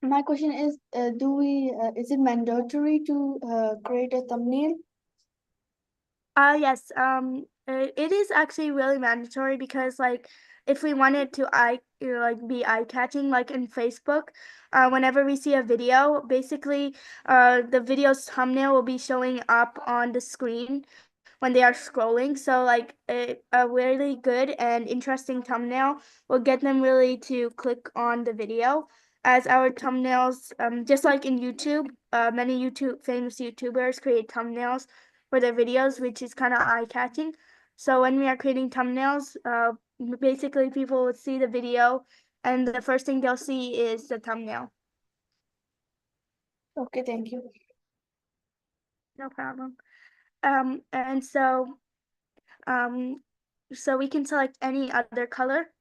My question is, is it mandatory to create a thumbnail? Yes, it is actually really mandatory, because like if we wanted to like be eye-catching, like in Facebook, whenever we see a video, basically the video's thumbnail will be showing up on the screen when they are scrolling. So like a really good and interesting thumbnail will get them really to click on the video, as our thumbnails, just like in YouTube, many famous YouTubers create thumbnails for their videos, which is kind of eye-catching. So when we are creating thumbnails, basically people will see the video, and the first thing they'll see is the thumbnail. Okay, thank you. No problem. And so we can select any other color.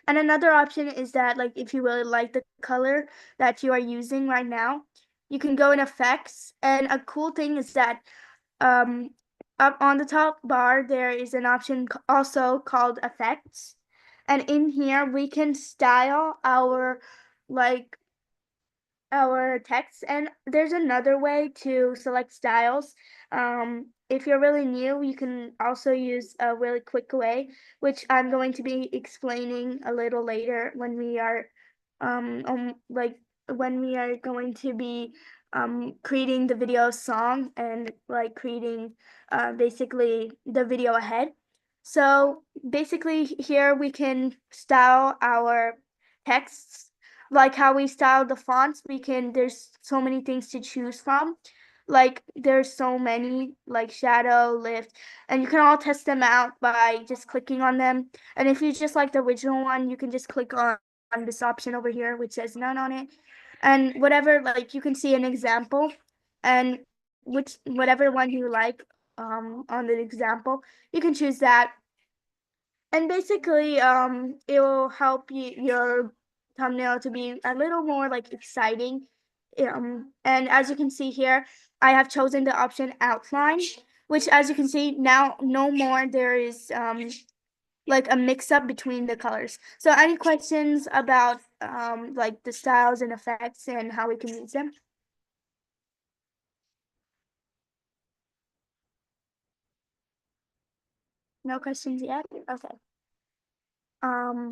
And another option is that, like, if you really like the color that you are using right now, you can go in effects. And a cool thing is that up on the top bar, there is an option also called effects. And in here, we can style our like our text, and there's another way to select styles. If you're really new, you can also use a really quick way, which I'm going to be explaining a little later when we are like when we are going to be creating the video song and like creating basically the video ahead. So basically here we can style our texts like how we style the fonts. There's so many things to choose from. Like there's so many like shadow, lift, and you can all test them out by just clicking on them. And if you just like the original one, you can just click on this option over here which says none on it. And whatever, like you can see an example, and whatever one you like on the example, you can choose that. And basically it will help your thumbnail to be a little more like exciting. And as you can see here, I have chosen the option outline, which as you can see now, no more there is like a mix up between the colors. So any questions about like the styles and effects and how we can use them? No questions yet? Okay. Um,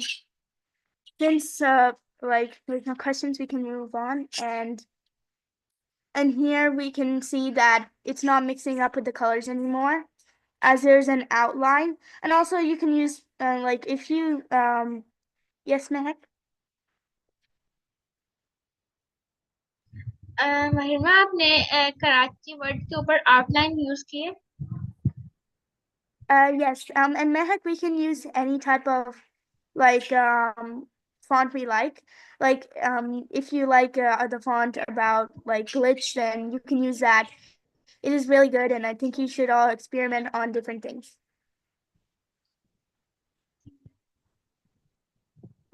since like there's no questions, we can move on. And here we can see that it's not mixing up with the colors anymore, as there's an outline. And also you can use like if you yes, Mehak? महिमा आपने Karachi word के ऊपर outline use की है? Yes, and Mehak, we can use any type of like font we like. Like if you like the font about like glitch, then you can use that. It is really good, and I think you should all experiment on different things.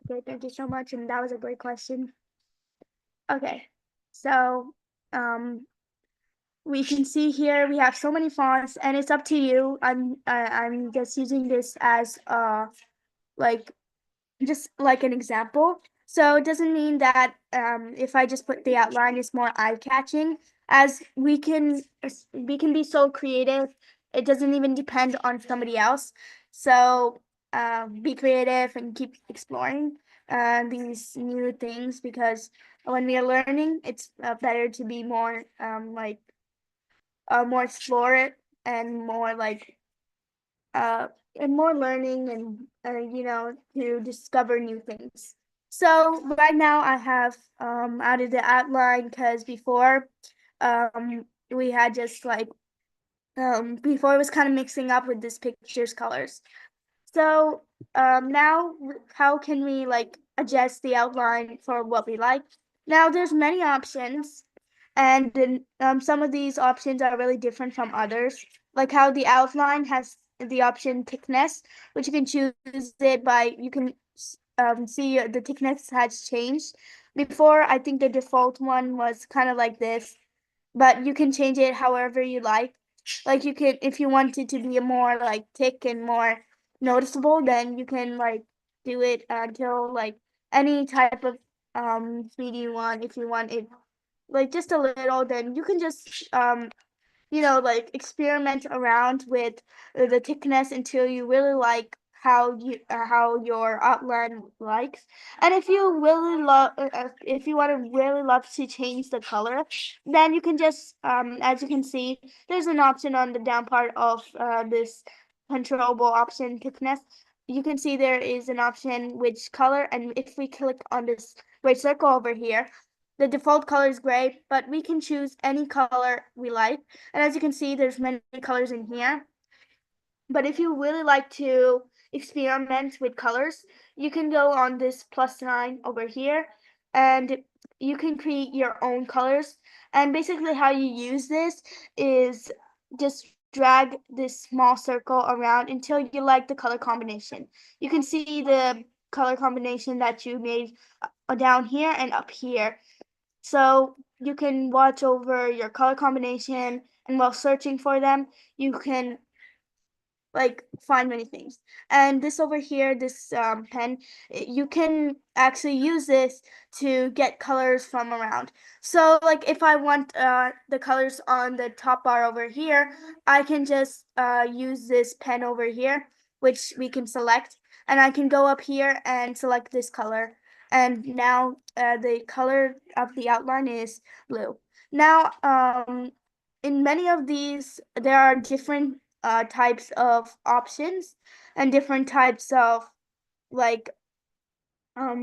Okay, thank you so much, and that was a great question. Okay, so we can see here we have so many fonts, and it's up to you. I'm just using this as like just like an example. So it doesn't mean that if I just put the outline, it's more eye-catching, as we can be so creative. It doesn't even depend on somebody else. So be creative and keep exploring these new things, because when we are learning, it's better to be more like more explore and more like uh, and more learning and to discover new things. So right now I have added the outline, because before we had just like before it was kind of mixing up with this picture's colors. So now how can we like adjust the outline for what we like? Now there's many options, and then some of these options are really different from others. Like how the outline has the option thickness, which you can choose it by, you can see the thickness has changed. Before, I think the default one was kind of like this, but you can change it however you like. Like you can, if you want it to be more like thick and more noticeable, then you can like do it until like any type of speed you want. If you want it like just a little, then you can just like experiment around with the thickness until you really like how your outline likes. And if you really love if you want to really love to change the color, then you can just as you can see, there's an option on the down part of this controllable option thickness. You can see there is an option which color, and if we click on this gray circle over here, the default color is gray, but we can choose any color we like. And as you can see, there's many colors in here. But if you really like to experiment with colors, you can go on this plus sign over here, and you can create your own colors. And basically how you use this is just drag this small circle around until you like the color combination. You can see the color combination that you made down here and up here. So you can watch over your color combination, and while searching for them, you can like find many things. And this over here, this pen, you can actually use this to get colors from around. So like if I want the colors on the top bar over here, I can just use this pen over here, which we can select, and I can go up here and select this color. And now the color of the outline is blue. Now, in many of these, there are different types of options and different types of like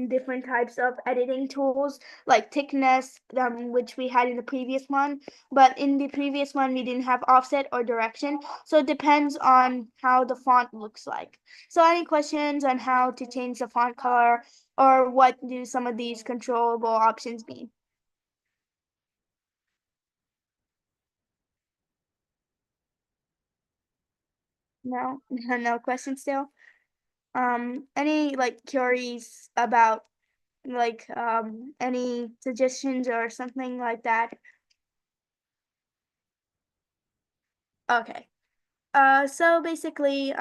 different types of editing tools like thickness, which we had in the previous one, but in the previous one we didn't have offset or direction, so it depends on how the font looks like. So any questions on how to change the font color, or what do some of these controllable options mean? No, no questions still. Any like queries about like any suggestions or something like that? Okay. So basically,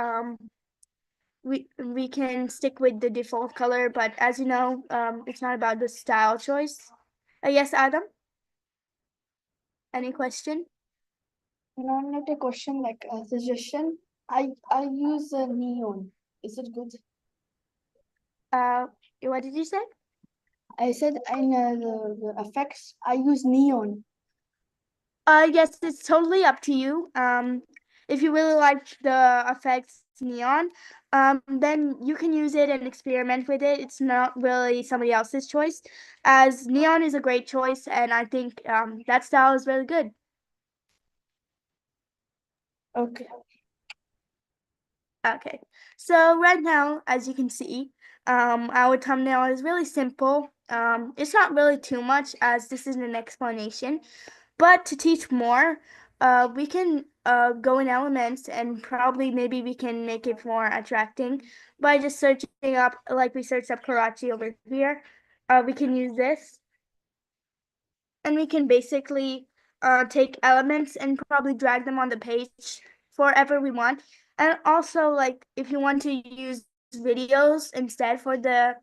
we can stick with the default color, but as you know, it's not about the style choice. Yes, Adam. Any question? Not a question, like a suggestion. I use neon. Is it good? Uh, what did you say? I said in the effects I use neon. Yes, it's totally up to you. If you really like the effects neon, then you can use it and experiment with it. It's not really somebody else's choice, as neon is a great choice, and I think that style is really good. Okay. Okay, so right now, as you can see, our thumbnail is really simple. It's not really too much, as this is an explanation. But to teach more, we can go in Elements, and probably maybe we can make it more attracting by just searching up, like we searched up Karachi over here. We can use this, and we can basically take elements and probably drag them on the page forever we want. And also, like if you want to use videos instead for the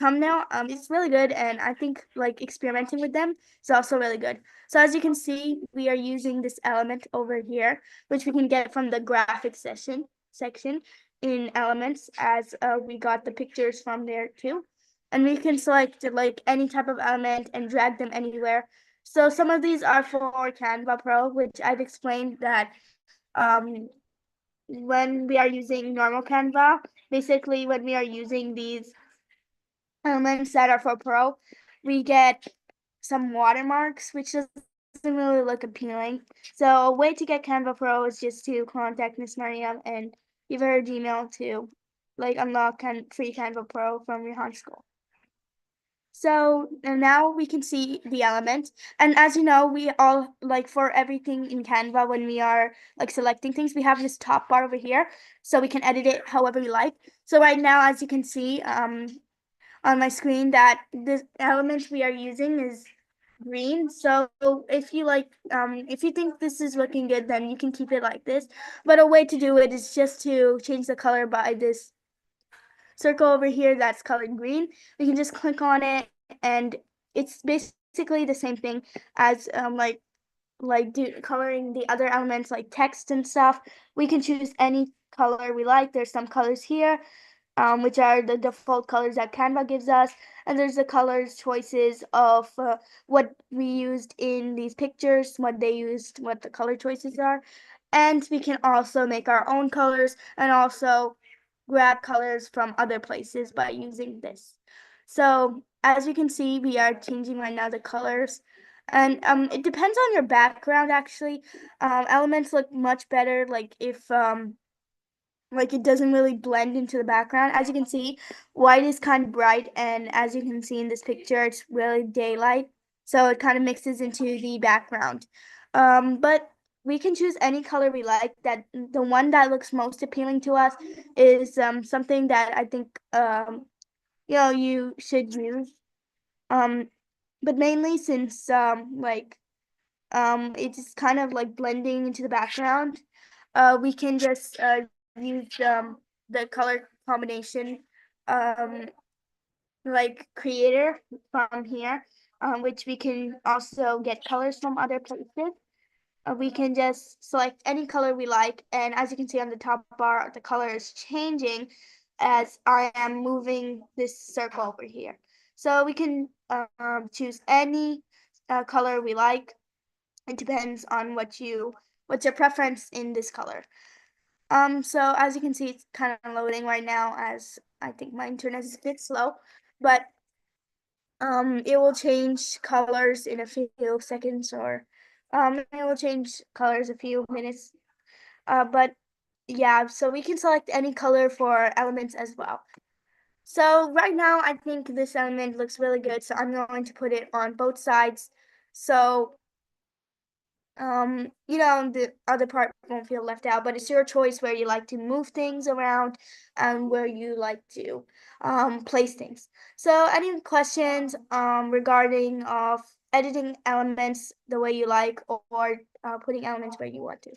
thumbnail, it's really good, and I think like experimenting with them is also really good. So as you can see, we are using this element over here, which we can get from the graphic section in Elements, as we got the pictures from there too. And we can select like any type of element and drag them anywhere. So some of these are for Canva Pro, which I've explained that when we are using normal Canva, basically when we are using these elements that are for Pro, we get some watermarks, which doesn't really look appealing. So a way to get Canva Pro is just to contact Miss Mariam and give her a Gmail to like unlock free Canva Pro from Rehan School. So and now we can see the element. And as you know, we all like for everything in Canva, when we are like selecting things, we have this top bar over here, so we can edit it however we like. So right now, as you can see on my screen, that the element we are using is green. So if you think this is looking good, then you can keep it like this. But a way to do it is just to change the color by this circle over here that's colored green. We can just click on it, and it's basically the same thing as coloring the other elements like text and stuff. We can choose any color we like. There's some colors here, which are the default colors that Canva gives us. And there's the colors choices of what we used in these pictures, what they used, what the color choices are. And we can also make our own colors and also grab colors from other places by using this. So as you can see, we are changing right now the colors. And it depends on your background, actually. Elements look much better like if like it doesn't really blend into the background. As you can see, white is kind of bright, and as you can see in this picture, it's really daylight, so it kind of mixes into the background. But we can choose any color we like. That the one that looks most appealing to us is something that I think you should use. Um, but mainly since it's kind of like blending into the background, we can just used the color combination like creator from here, which we can also get colors from other places. We can just select any color we like, and as you can see on the top bar, the color is changing as I am moving this circle over here. So we can choose any color we like. It depends on what's your preference in this color. So as you can see, it's kind of loading right now as I think my internet is a bit slow, but it will change colors in a few seconds, or it will change colors a few minutes. But yeah, so we can select any color for elements as well. So right now, I think this element looks really good, so I'm going to put it on both sides. So the other part won't feel left out, but it's your choice where you like to move things around and where you like to place things. So any questions regarding of editing elements the way you like, or putting elements where you want to?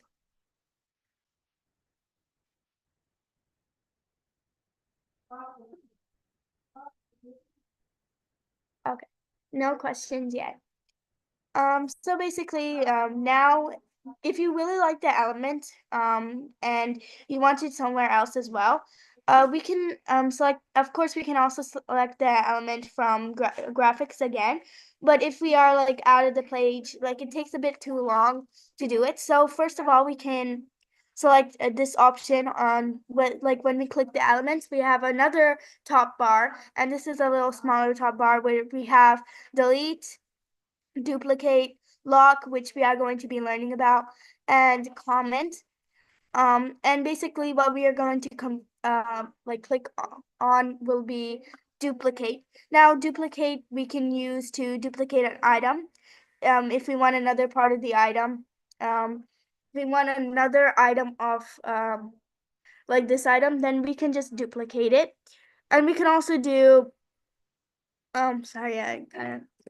Okay, no questions yet. So basically, now if you really like the element, and you want it somewhere else as well, we can select. Of course, we can also select the element from graphics again. But if we are like out of the page, like it takes a bit too long to do it. So first of all, we can select this option on when we click the elements, we have another top bar, and this is a little smaller top bar where we have delete, duplicate, lock, which we are going to be learning about, and comment. And basically what we are going to click on will be duplicate. Now duplicate we can use to duplicate an item. If we want another part of the item, if we want another item of like this item, then we can just duplicate it. And we can also do sorry,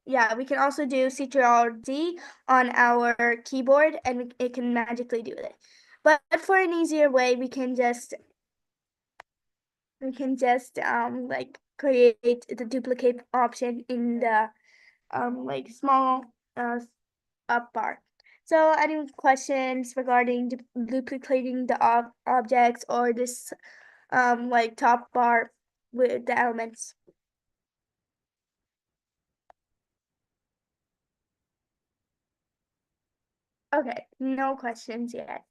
yeah, we can also do Ctrl-D on our keyboard, and it can magically do it. But for an easier way, we can just like create the duplicate option in the like small up bar. So any questions regarding duplicating the objects or this like top bar with the elements? Okay, no questions yet.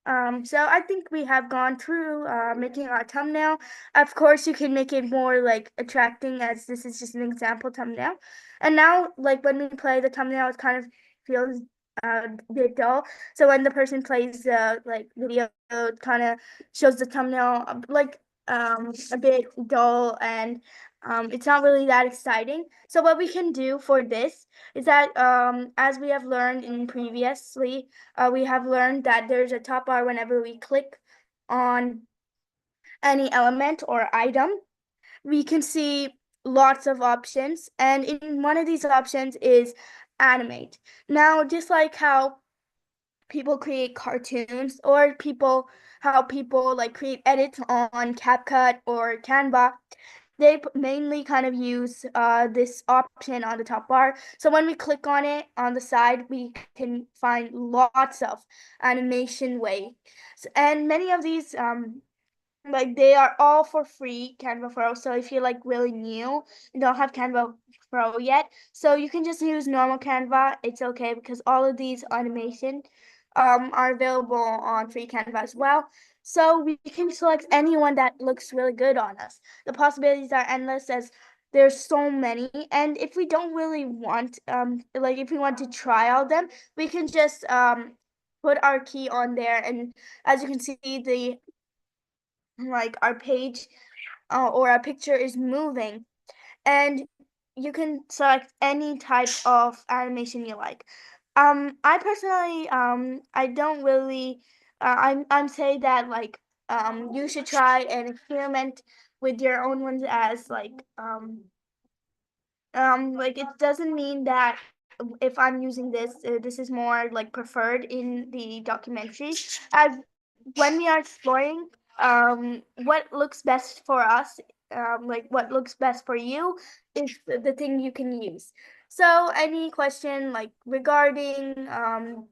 So I think we have gone through making our thumbnail. Of course, you can make it more like attracting, as this is just an example thumbnail. And now, like when we play the thumbnail, it kind of feels a bit dull. So when the person plays the like video, it kind of shows the thumbnail like a bit dull, and it's not really that exciting. So what we can do for this is that as we have learned in previously, we have learned that there's a top bar whenever we click on any element or item. We can see lots of options, and in one of these options is animate. Now, just like how people create cartoons, or how people like create edits on CapCut or Canva, they mainly kind of use this option on the top bar. So when we click on it on the side, we can find lots of animation ways. And many of these like they are all for free, Canva Pro. So if you're like really new and don't have Canva Pro yet, so you can just use normal Canva. It's okay, because all of these animation are available on free Canva as well. So we can select anyone that looks really good on us. The possibilities are endless, as there's so many. And if we don't really want like if we want to try all them, we can just put our key on there, and as you can see, the like our page or our picture is moving, and you can select any type of animation you like. I personally I don't really I'm say that like you should try and experiment with your own ones, as like it doesn't mean that if I'm using this, this is more like preferred in the documentary, as when we are exploring what looks best for us, like what looks best for you is the thing you can use. So any question like regarding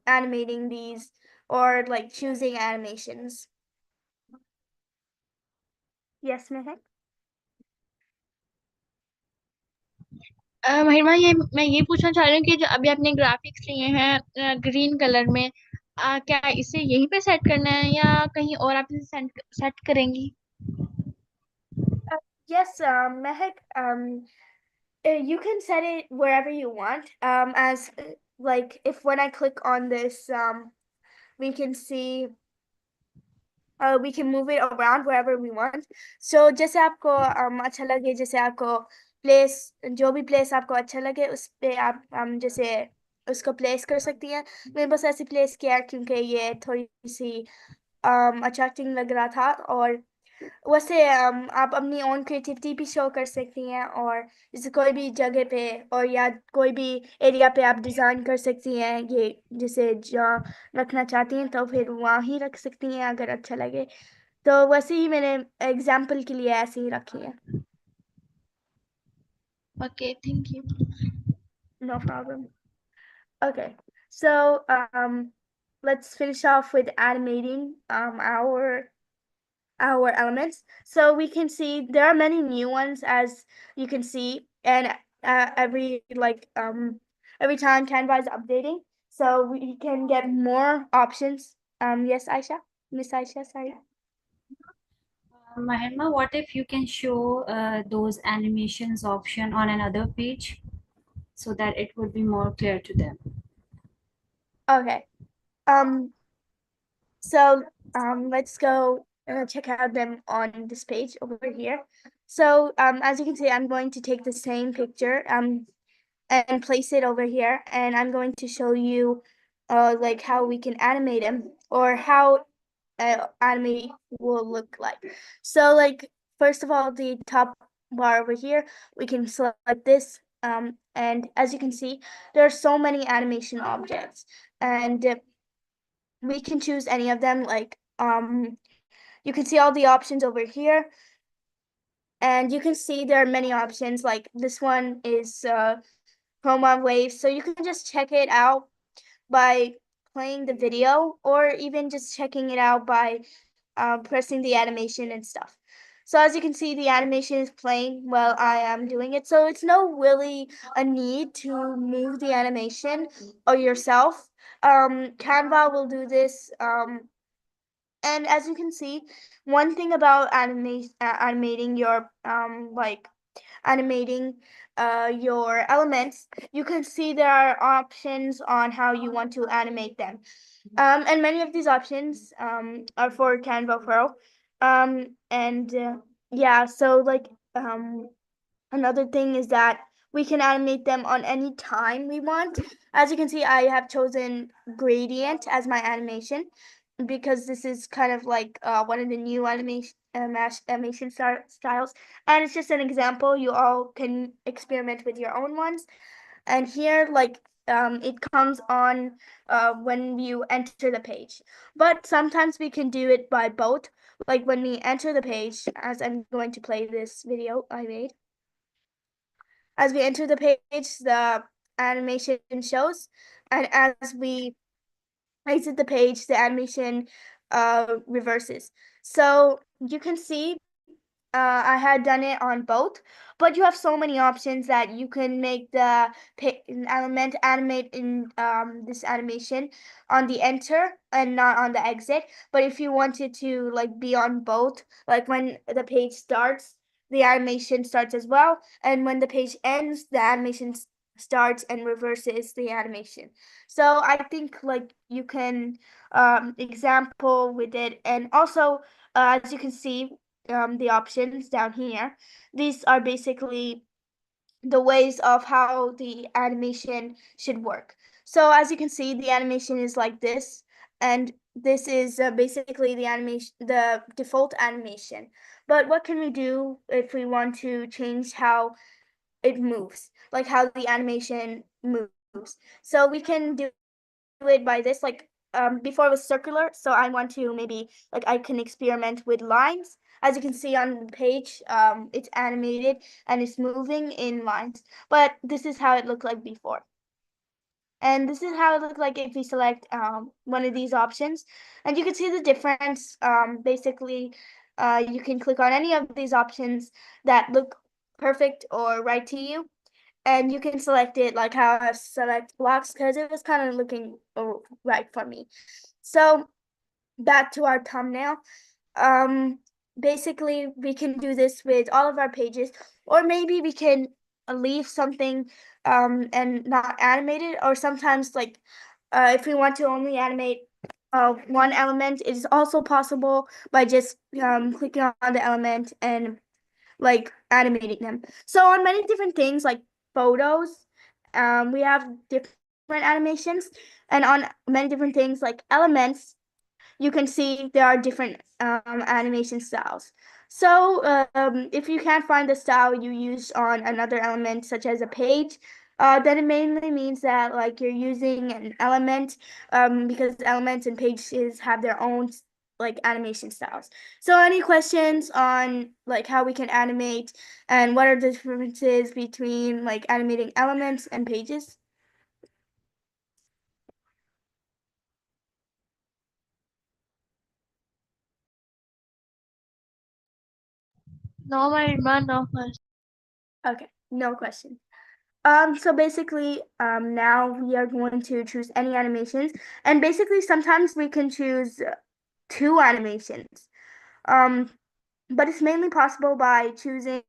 animating these or like choosing animations? Yes, Mehak? महिमा, ये मैं ये पूछना चाह रही हूँ कि जो अभी आपने ग्राफिक्स लिए हैं ग्रीन कलर में, क्या इसे यहीं पे सेट करना है या कहीं और आप इसे सेट करेंगी? Yes, Mehak, you can set it wherever you want. As like if when I click on this, we can see we can move it around wherever we want. So जैसे आपको अच्छा लगे, जैसे आपको प्लेस, जो भी place आपको अच्छा लगे उस पे आप जैसे उसको प्लेस कर सकती हैं। मैंने बस ऐसे प्लेस किया क्योंकि ये थोड़ी सी अट्रैक्टिंग लग रहा था। और वैसे आप अपनी ओन क्रिएटिविटी भी शो कर सकती हैं, और जैसे कोई भी जगह पे और या कोई भी एरिया पे आप डिज़ाइन कर सकती हैं ये, जैसे जहाँ रखना चाहती हैं तो फिर वहाँ ही रख सकती हैं अगर अच्छा लगे। तो वैसे ही मैंने एग्जाम्पल के लिए ऐसे ही रखी है। Okay, thank you. No problem. Okay, so let's finish off with animating our elements. So we can see there are many new ones, as you can see, and every time Canva is updating, so we can get more options. Yes, Aisha, Miss Aisha, sorry. Mahima, what if you can show those animations option on another page so that it would be more clear to them? Okay. So let's go check out them on this page over here. So as you can see, I'm going to take the same picture and place it over here, and I'm going to show you like how we can animate them, or how animate will look like. So like first of all, the top bar over here, we can select this, and as you can see, there are so many animation objects, and we can choose any of them. Like you can see all the options over here, and you can see there are many options. Like this one is chroma waves, so you can just check it out by playing the video, or even just checking it out by pressing the animation and stuff. So as you can see, the animation is playing while I am doing it, so it's no really a need to move the animation or yourself. Canva will do this. And as you can see, one thing about animating your like animating your elements, you can see there are options on how you want to animate them. And many of these options are for Canva Pro. And yeah, so like another thing is that we can animate them on any time we want. As you can see, I have chosen gradient as my animation because this is kind of like one of the new animation styles, and it's just an example. You all can experiment with your own ones. And here, like it comes on when you enter the page, but sometimes we can do it by both. Like when we enter the page, as I'm going to play this video I made, as we enter the page, the animation shows, and as we exit the page, the animation reverses. So you can see I had done it on both, but you have so many options that you can make the element animate in this animation on the enter and not on the exit. But if you wanted to like be on both, like when the page starts, the animation starts as well, and when the page ends, the animation starts and reverses the animation. So I think like you can example with it, and also as you can see the options down here, these are basically the ways of how the animation should work. So as you can see, the animation is like this, and this is basically the animation, the default animation. But what can we do if we want to change how it moves, like how the animation moves? So we can do it by this. Like before it was circular, so I want to maybe like I can experiment with lines. As you can see on the page, it's animated and it's moving in lines. But this is how it looked like before. And this is how it looked like if we select one of these options. And you can see the difference. Basically, you can click on any of these options that look perfect or right to you. And you can select it like how I select blocks because it was kind of looking right for me. So back to our thumbnail. Um, Basically, we can do this with all of our pages, or maybe we can leave something and not animate it, or sometimes like if we want to only animate one element, it is also possible by just clicking on the element and like animating them. So on many different things like photos, we have different animations, and on many different things like elements, you can see there are different animation styles. So if you can't find the style you use on another element, such as a page, then it mainly means that like you're using an element because elements and pages have their own like animation styles. So any questions on like how we can animate and what are the differences between like animating elements and pages? No, no question. Okay, no question. So basically, now we are going to choose any animations, and basically sometimes we can choose two animations. Um, but it's mainly possible by choosing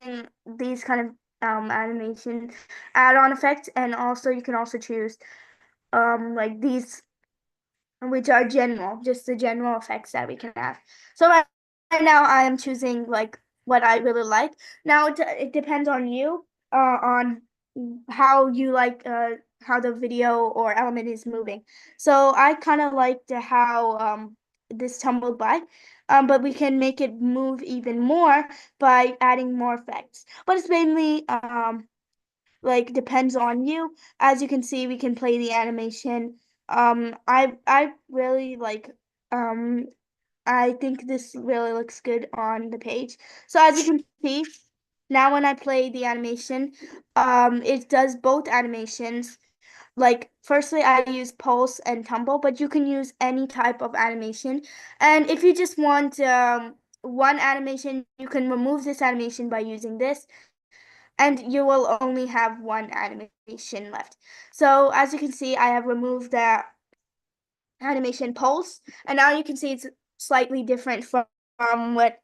these kind of animation add-on effects, and also you can also choose like these which are general, just the general effects that we can have. So right now I am choosing like what I really like. Now it depends on you, on how you like how the video or element is moving. So I kind of liked how this tumbled by, but we can make it move even more by adding more effects. But it's mainly like depends on you. As you can see, we can play the animation. I really like um I think this really looks good on the page. So as you can see, now when I play the animation, it does both animations. Like firstly I use pulse and tumble, but you can use any type of animation. And if you just want one animation, you can remove this animation by using this, and you will only have one animation left. So as you can see, I have removed the animation pulse, and now you can see it's slightly different from what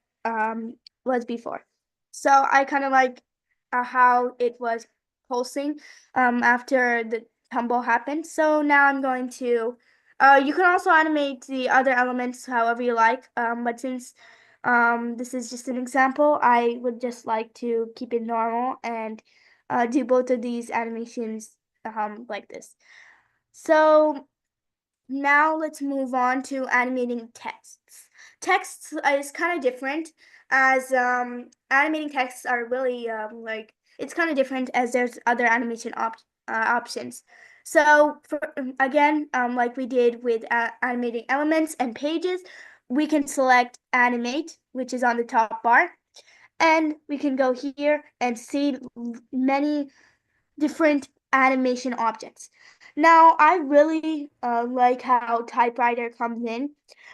was before. So I kind of like how it was pulsing after the tumble happened. So now I'm going to you can also animate the other elements however you like, but since this is just an example, I would just like to keep it normal and do both of these animations like this. So now let's move on to animating texts. Texts is kind of different, as animating texts are really like it's kind of different as there's other animation options. So for again, like we did with animating elements and pages, we can select animate, which is on the top bar, and we can go here and see many different animation objects. Now, I really like how typewriter comes in,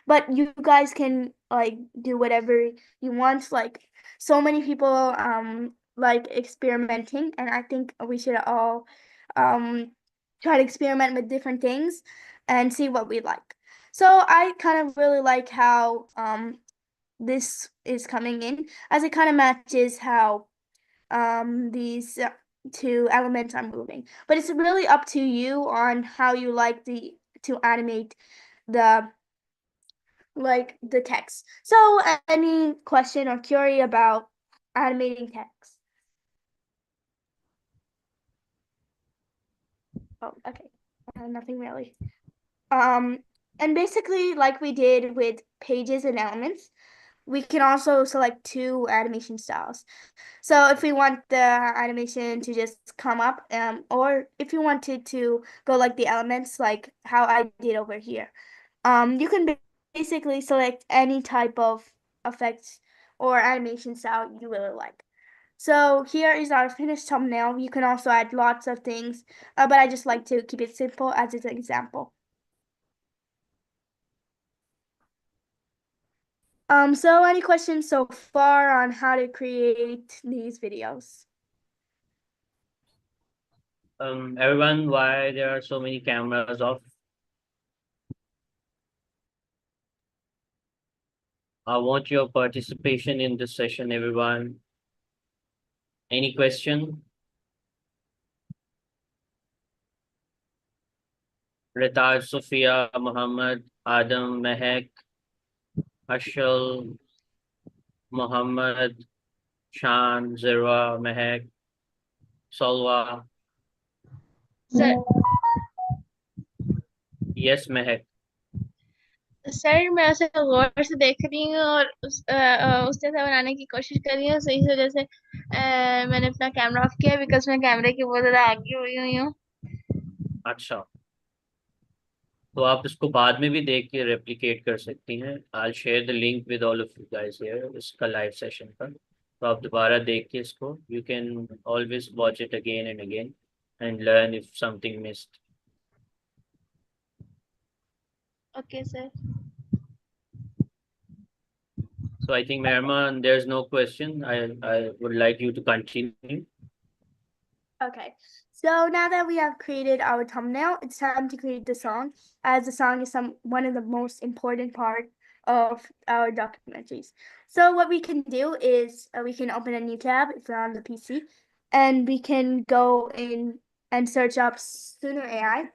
but you guys can like do whatever you want. Like so many people like experimenting, and I think we should all um try to experiment with different things and see what we like. So I kind of really like how this is coming in, as it kind of matches how these two elements are moving. But it's really up to you on how you like the to animate the the text. So any question or query about animating text? Oh, okay. Nothing really. Um, and basically, like we did with pages and elements, we can also select two animation styles. So if we want the animation to just come up, or if you wanted to go like the elements, like how I did over here, You can basically select any type of effects or animation style you really like. So here is our finished thumbnail. You can also add lots of things, but I just like to keep it simple as an example. So any questions so far on how to create these videos? Everyone, why there are so many cameras off? I want your participation in this session, everyone. Any question? Ritaj, Sophia, Muhammad, Adam, Mehek, Ashal, Muhammad, Shan, Zirwa, Mehek, Salwa. Sir Yes, Mehek. Sir मैं उसे गौर से देख रही हूँ और उस जैसा बनाने की कोशिश कर रही हूँ, सही से वजह से मैंने अपना कैमरा ऑफ किया बिकॉज मैं कैमरे की बहुत ज्यादा आगे हुई हूँ. अच्छा, तो आप इसको बाद में भी देख के रेप्लिकेट कर सकती हैं. I share the link with all of you guys here इसका लाइव सेशन का. तो आप दोबारा देख के इसको you can always watch it again and again and learn if something missed. Okay sir. So I think Merman, there's no question. I would like you to continue. Okay, so now that we have created our thumbnail, it's time to create the song, as the song is one of the most important part of our documentaries. So what we can do is we can open a new tab if we're on the PC, and we can go in and search up Sooner AI.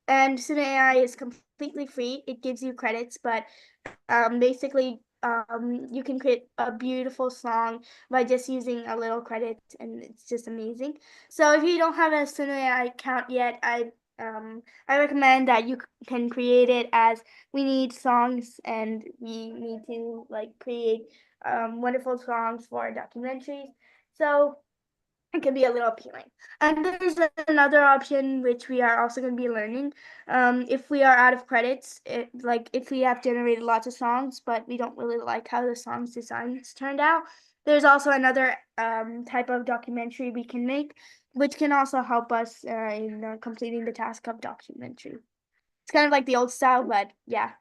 And Sooner AI is completely free. It gives you credits, but basically you can create a beautiful song by just using a little credit, and it's just amazing. So if you don't have a Sooner AI account yet, I recommend that you can create it, as we need songs and we need to like create wonderful songs for our documentaries. So it can be a little appealing. And there's another option which we are also going to be learning. If we are out of credits, like if we have generated lots of songs, but we don't really like how the songs designs turned out, there's also another type of documentary we can make, which can also help us in completing the task of documentary. It's kind of like the old style, but yeah.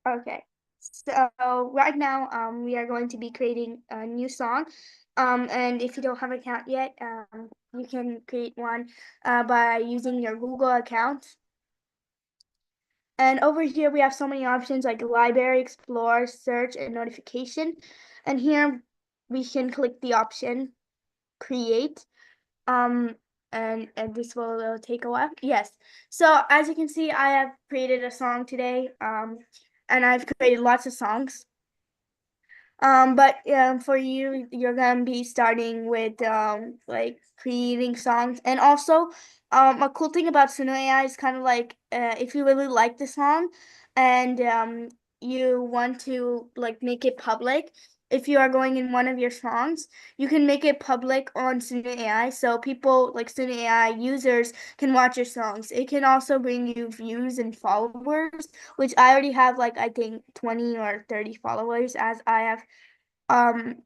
Okay, so right now we are going to be creating a new song. And if you don't have an account yet, you can create one by using your Google account. And over here we have so many options like library, explore, search, and notification. And here we can click the option create. And this will take a while. Yes. So as you can see, I have created a song today. And I've created lots of songs. But for you, you're gonna be starting with like creating songs, and also a cool thing about Suno AI is kind of like if you really like the song, and you want to like make it public. If you are going in one of your songs, you can make it public on Suno AI, so people like Suno AI users can watch your songs. It can also bring you views and followers, which I already have like I think 20 or 30 followers, as I have um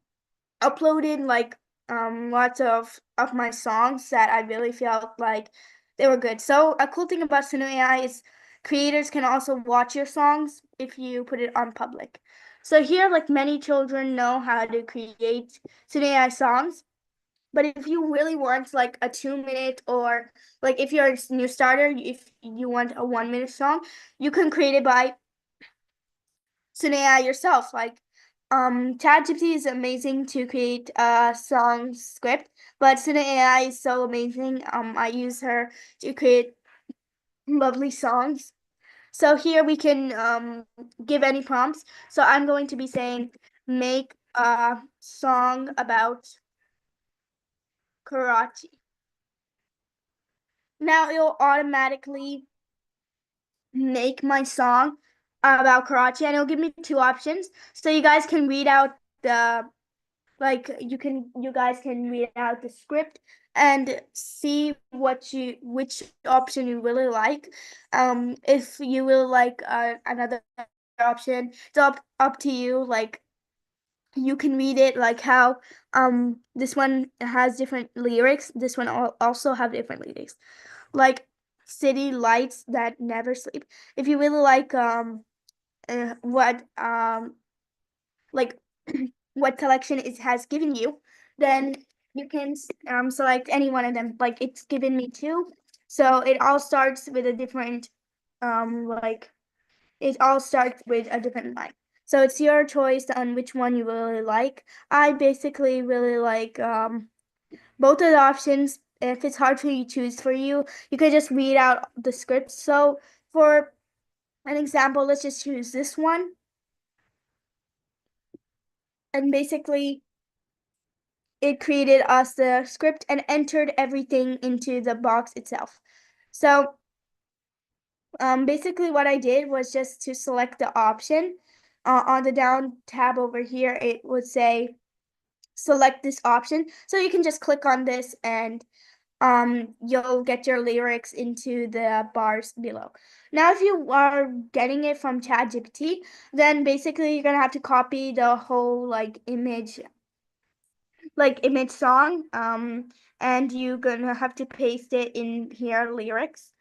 uploaded like lots of my songs that I really felt like they were good. So a cool thing about Suno AI is creators can also watch your songs if you put it on public. So here, like many children know how to create Suno AI songs. But if you really want like a 2 minute, or like if you're a new starter, if you want a 1 minute song, you can create it by Suno AI yourself. Like ChatGPT is amazing to create a song script, but Suno AI is so amazing. I use her to create lovely songs. So here we can give any prompts. So I'm going to be saying make a song about karate. Now it'll automatically make my song about karate, and it'll give me two options. So you guys can read out like you guys can read out the script and see which option you really like. If you will like another option, it's up to you. Like you can read it like how this one has different lyrics. This one also have different lyrics. Like city lights that never sleep. If you really like what like what collection it has given you, then you can select any one of them. Like it's given me two, so it all starts with a different like it all starts with a different line. So it's your choice on which one you really like. I basically really like both of the options. If it's hard for you to choose for you, you could just read out the script. So for an example, let's just choose this one. And basically it created us the script and entered everything into the box itself. So basically what I did was just to select the option on the down tab over here, it would say select this option. So you can just click on this and you'll get your lyrics into the bars below. Now, if you are getting it from ChatGPT, then basically you're gonna have to copy the whole image song, and you're gonna have to paste it in here lyrics.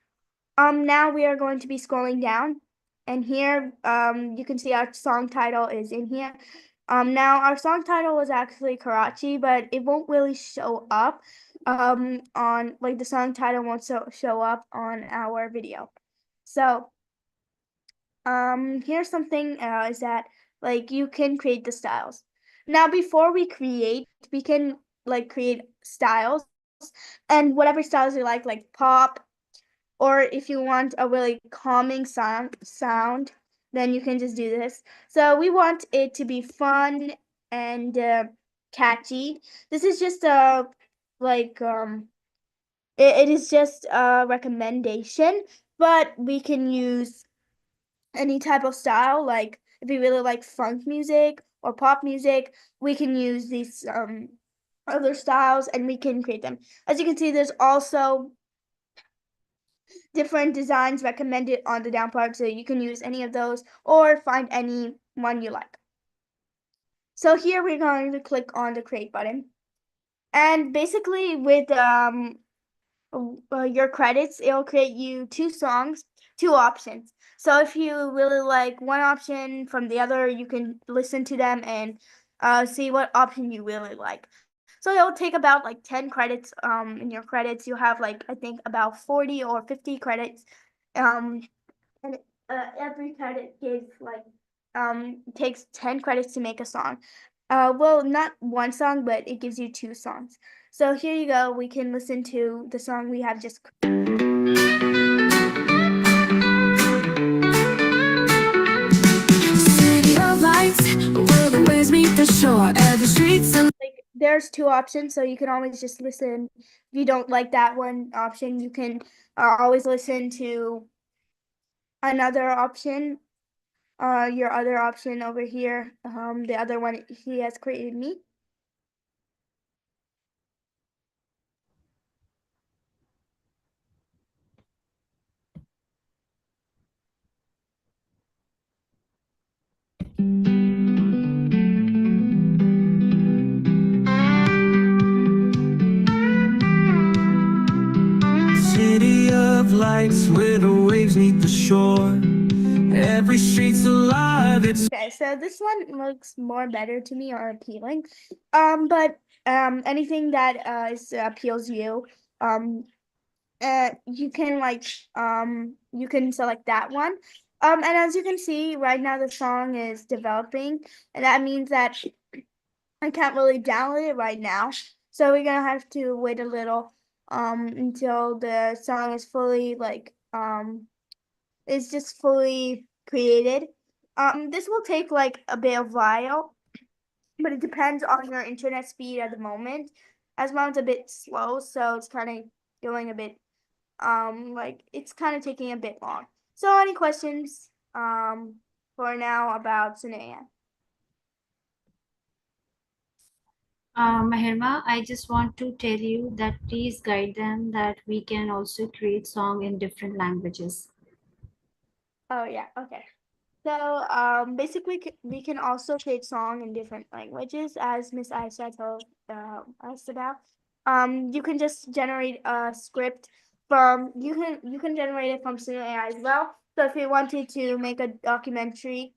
Now we are going to be scrolling down, and here you can see our song title is in here. Now our song title was actually Karachi, but it won't really show up on like the song title won't show up on our video. So here's something is that like you can create the styles. Now before we create, we can like create styles and whatever styles you like pop, or if you want a really calming sound, then you can just do this. So we want it to be fun and catchy. This is just a like it is just a recommendation, but we can use any type of style. Like if you really like funk music or pop music, we can use these other styles and we can create them. As you can see, there's also different designs recommended on the down part, so you can use any of those or find any one you like. So here we're going to click on the create button, and basically with your credits, it'll create you two songs, two options. So if you really like one option from the other, you can listen to them and see what option you really like. So it'll take about like 10 credits. In your credits, you have like I think about 40 or 50 credits. Um, and every credit gives like takes 10 credits to make a song. Well, not one song, but it gives you two songs. So here you go. We can listen to the song we have just. City of lights, where the waves meet the shore, and the streets and like there's two options, so you can always just listen. If you don't like that one option, you can always listen to another option. Your other option over here, the other one he has created me. City of lights where the waves meet the shore. Every street's alive. It's Okay, so this one looks more better to me or appealing. But anything that appeals you, um, you can you can select that one. And as you can see, right now the song is developing, and that means that I can't really download it right now. So we're gonna have to wait a little until the song is fully is just fully created. This will take like a bit of while, but it depends on your internet speed at the moment. As mine's a bit slow, so it's kind of going a bit like it's kind of taking a bit long. So any questions for now about Suneya? Mahirma, I just want to tell you that please guide them that we can also create song in different languages. Oh yeah, okay. So basically we can also create song in different languages, as Miss Aisha told us about. You can just generate a script from you can generate it from Suno AI as well. So if you wanted to make a documentary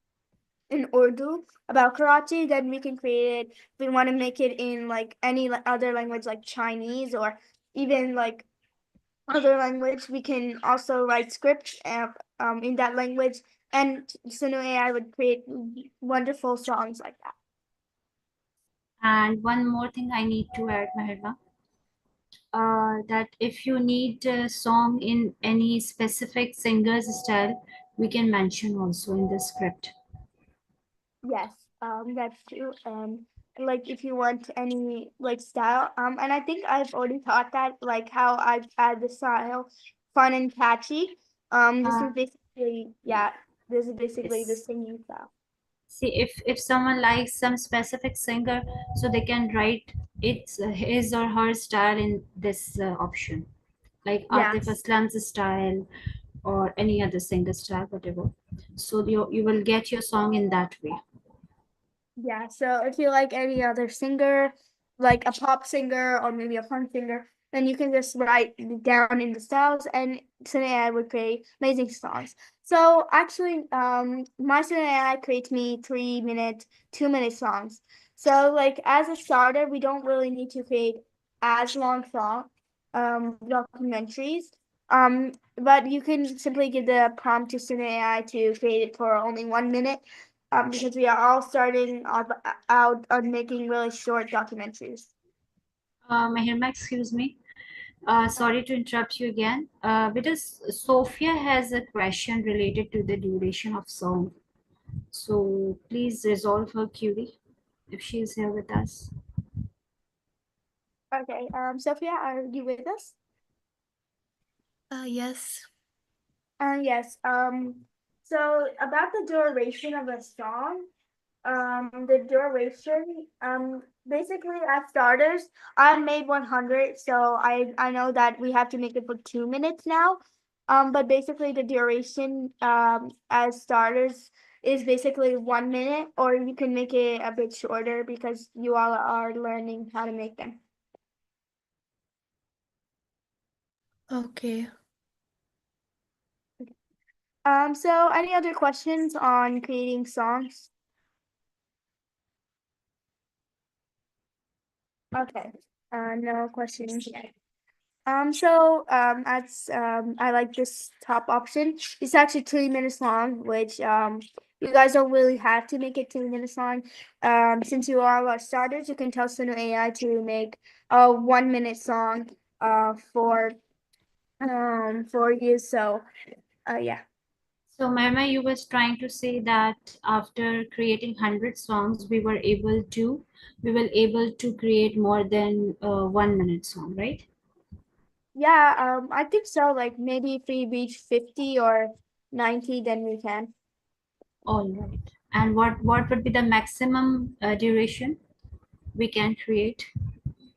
in Urdu about Karachi, then we can create it. If we want to make it in like any other language like Chinese or even like other language, we can also write scripts in that language, and Suno AI would create wonderful songs like that. And one more thing I need to add, Mahirma, that if you need a song in any specific singer's style, we can mention also in the script. Yes, that's true. And like if you want any like style, and I think I've already taught that, like how I've add the style, fun and catchy. This Uh, is basically yeah, this is basically the yes. singing style. See, if someone likes some specific singer, so they can write it's his or her style in this option, like Yeah. Atif Aslam's style or any other singer style, whatever. So you will get your song in that way. Yeah, so if you like any other singer, like a pop singer or maybe a fun singer, then you can just write down in the styles and Sine AI would create amazing songs. So actually, my Sine AI creates me 3 minute, 2 minute songs. So like as a starter, we don't really need to create as long documentaries. But you can simply give the prompt to Sine AI to create it for only 1 minute because we are all starting out on making really short documentaries. Mahirma, excuse me. Sorry to interrupt you again. Because Sophia has a question related to the duration of song. So please resolve her query if she is here with us. Okay, Sophia, are you with us? Yes. Yes. So about the duration of a song, the duration, basically as starters, I made 100, so I know that we have to make it for 2 minutes now. But basically the duration, as starters is basically 1 minute, or you can make it a bit shorter because you all are learning how to make them. Okay. So any other questions on creating songs? Okay. No questions yet. As I like this top option. It's actually 3 minutes long, which you guys don't really have to make it 3 minutes long. Since you all are starters, you can tell Suno AI to make a 1 minute song for you. So yeah. So, Mahima, you was trying to say that after creating 100 songs, we were able to create more than 1 minute song, right? Yeah, I think so. Like maybe if we reach 50 or 90, then we can. All right. And what would be the maximum duration we can create?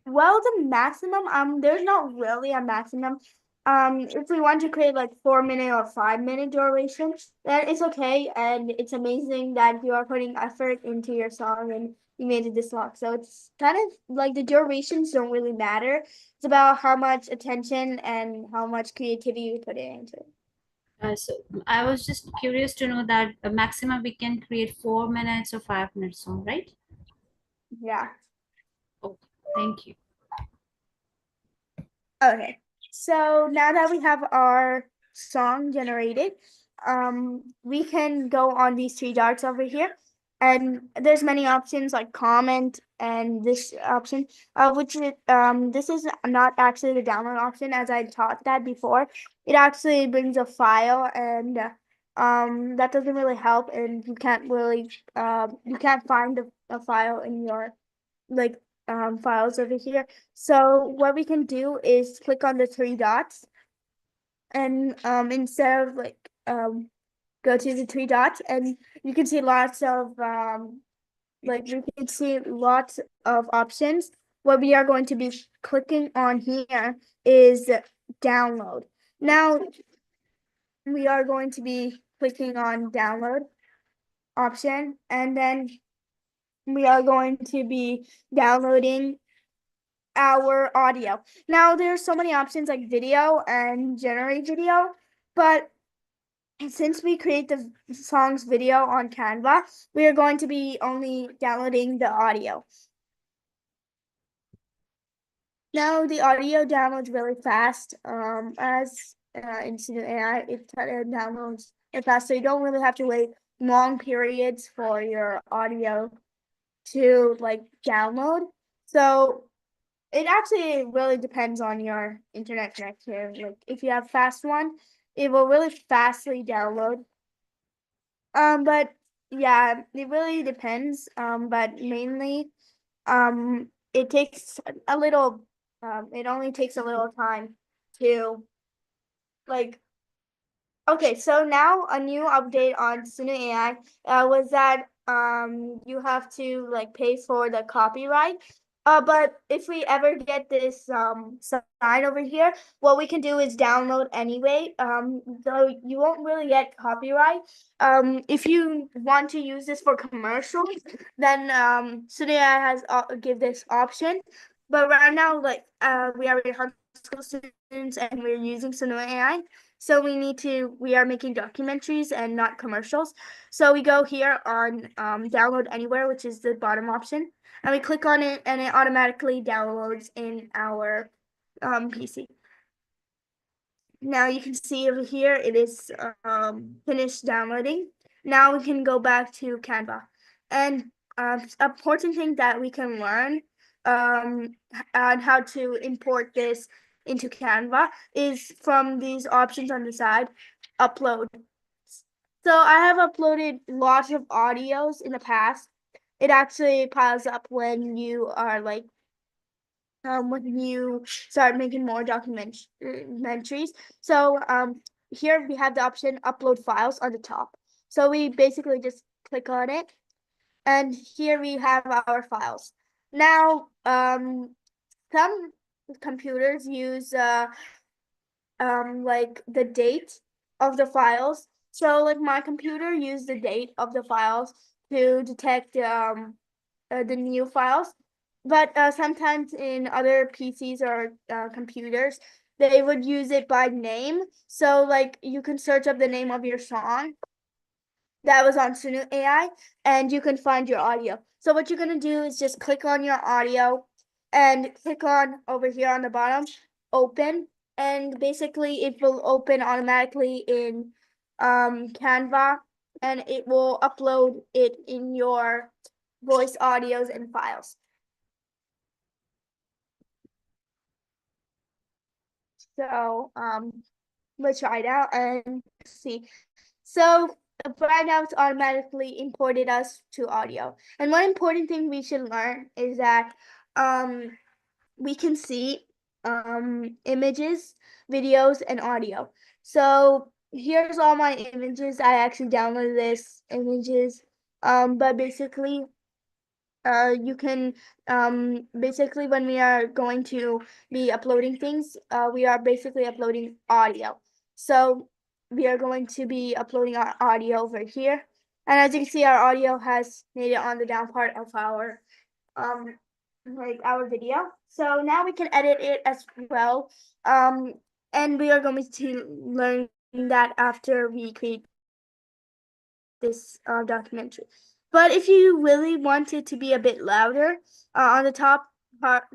Well, the maximum, there's not really a maximum. If we want to create like 4 minute or 5 minute duration, then it's okay, and it's amazing that you are putting effort into your song and you made it this long. So it's kind of like the durations don't really matter. It's about how much attention and how much creativity you put into it. So I was just curious to know that a maximum we can create 4 minutes or 5 minutes song, right? Yeah. Okay, thank you. Okay, so now that we have our song generated, we can go on these three dots over here, and there's many options like comment and this option, this is not actually the download option as I taught that before. It actually brings a file, and that doesn't really help, and you can't find a file in your like files over here. So what we can do is click on the three dots, and instead of go to the three dots, and you can see lots of like we can see lots of options. What we are going to be clicking on here is download. Now we are going to be clicking on download option, and then we are going to be downloading our audio. Now there's so many options like video and generate video, but since we create the song's video on Canva, we are going to be only downloading the audio. Now the audio downloads really fast. As Instant AI, it downloads it fast, so you don't really have to wait long periods for your audio to like download. So it actually really depends on your internet connection. Like if you have fast one, it will really fastly download. But yeah, it really depends. But mainly, it takes a little. It only takes a little time to like. Okay, so now a new update on Suno AI was that you have to like pay for the copyright. But if we ever get this sign over here, what we can do is download anyway. Though you won't really get copyright. If you want to use this for commercials, then Suno AI has give this option. But right now, like we are high school students and we're using Suno AI. So we are making documentaries and not commercials. So we go here on download anywhere, which is the bottom option, and we click on it and it automatically downloads in our PC. Now you can see over here, it is finished downloading. Now we can go back to Canva. And important thing that we can learn on how to import this into Canva is from these options on the side, upload. So I have uploaded lots of audios in the past. It actually piles up when you are like when you start making more documentaries. So here we have the option upload files on the top. So we basically just click on it, and here we have our files. Now some computers use like the date of the files. So like my computer used the date of the files to detect the new files. But sometimes in other PCs or computers, they would use it by name. So like you can search up the name of your song that was on Sunu AI, and you can find your audio. So what you're gonna do is just click on your audio and click on over here on the bottom, open, and basically it will open automatically in Canva, and it will upload it in your voice audios and files. So let's try it out and see. So right now it's automatically imported us to audio. And one important thing we should learn is that we can see images, videos, and audio. So here's all my images. I actually downloaded this images. But basically you can basically when we are going to be uploading things, we are basically uploading audio. So we are going to be uploading our audio over here, and as you can see, our audio has made it on the down part of our like our video. So now we can edit it as well, and we are going to learn that after we create this documentary. But if you really want it to be a bit louder, on the top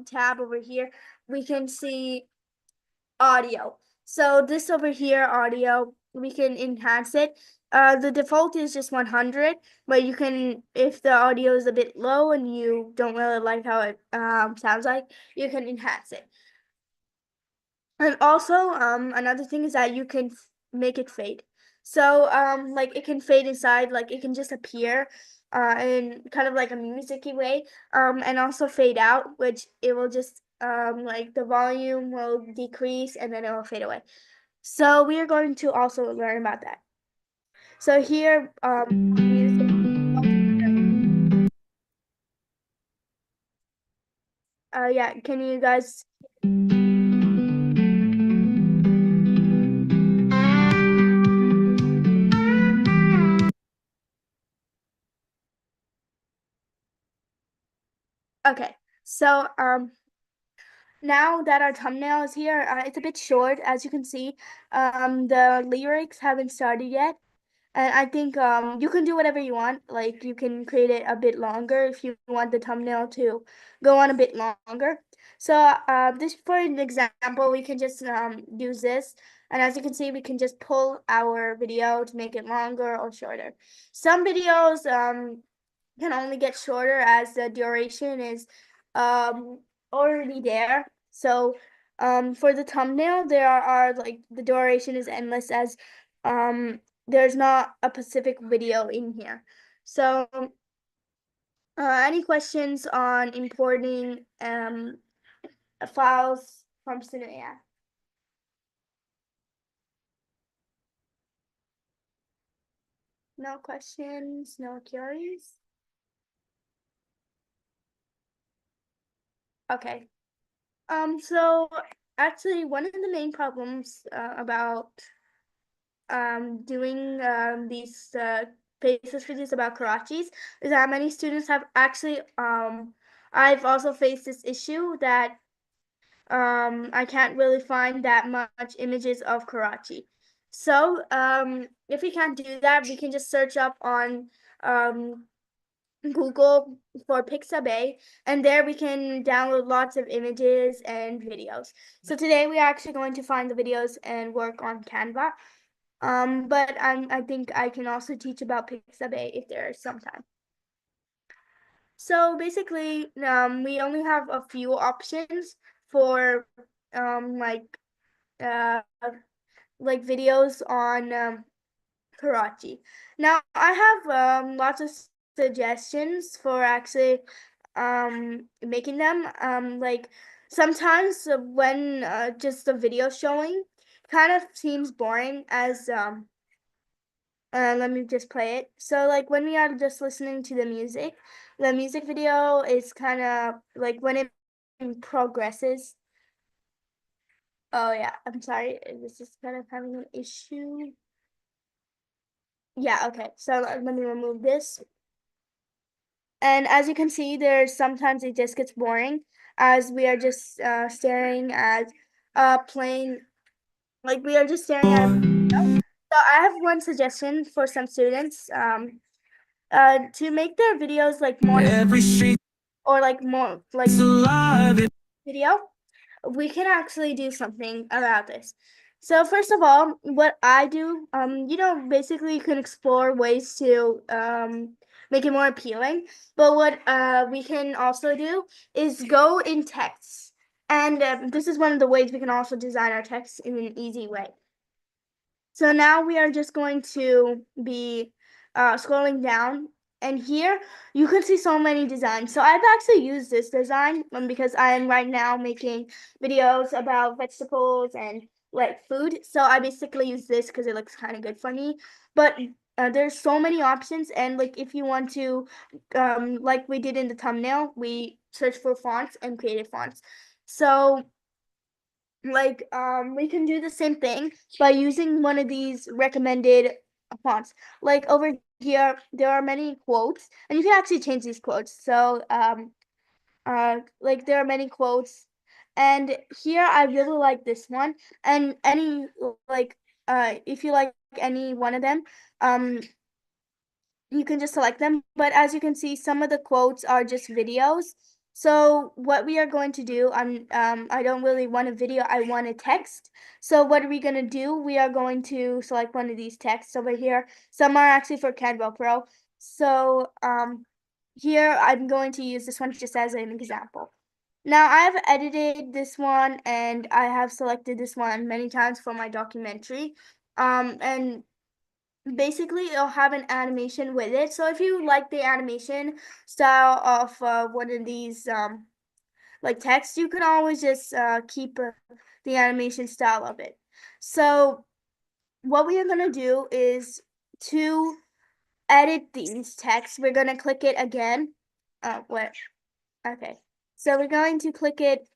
tab over here, we can see audio. So this over here, audio, we can enhance it. The default is just 100, but you can, if the audio is a bit low and you don't really like how it sounds like, you can enhance it. And also, another thing is that you can make it fade. So, like it can fade inside, like it can just appear, in kind of like a musicy way, and also fade out, which it will just, like the volume will decrease and then it will fade away. So we are going to also learn about that. So here, music. Yeah, can you guys? Okay, so now that our thumbnail is here, it's a bit short, as you can see. The lyrics haven't started yet, and I think you can do whatever you want. Like you can create it a bit longer if you want the thumbnail to go on a bit longer. So this, for an example, we can just use this, and as you can see, we can just pull our video to make it longer or shorter. Some videos can only get shorter as the duration is um already there. So for the thumbnail, there are like the duration is endless as um there's not a specific video in here. So any questions on importing files from Cinea? No questions, no queries? Okay. So actually one of the main problems about doing these faceless videos about Karachis is that many students have actually I've also faced this issue that I can't really find that much images of Karachi. So if we can't do that, we can just search up on um Google for Pixabay, and there we can download lots of images and videos. So today we are actually going to find the videos and work on Canva. But I think I can also teach about Pixabay if there is some time. So basically, we only have a few options for uh like videos on Karachi. Now I have lots of suggestions for actually making them. Like sometimes when just the video showing kind of seems boring as let me just play it. So like when we are just listening to the music video is kind of like when it progresses. Oh yeah, I'm sorry. This is kind of having an issue. Yeah, okay. So let me remove this. And as you can see, there's sometimes it just gets boring as we are just staring at playing, like we are just staring at a video. So I have one suggestion for some students. To make their videos like more Every street or like more like alive. video, we can actually do something about this. So first of all, what I do, basically you can explore ways to make it more appealing. But what we can also do is go in text. And this is one of the ways we can also design our text in an easy way. So now we are just going to be scrolling down, and here you can see so many designs. So I've actually used this design because I am right now making videos about vegetables and like food. So I basically use this because it looks kind of good for me. But there's so many options, and like if you want to, like we did in the thumbnail, we search for fonts and created fonts. So like we can do the same thing by using one of these recommended fonts. Like over here there are many quotes and you can actually change these quotes. So like there are many quotes, and here I really like this one, and any like if you like any one of them, um you can just select them. But as you can see, some of the quotes are just videos. So what we are going to do, I don't really want a video, I want a text. So what are we going to do? We are going to select one of these texts over here. Some are actually for Canva Pro. So here I'm going to use this one just as an example. Now I have edited this one and I have selected this one many times for my documentary. And basically it'll have an animation with it. So if you like the animation style of one of these like text, you can always just keep the animation style of it. So what we are going to do is to edit these texts, we're going to click it again. What? Okay. So we're going to click it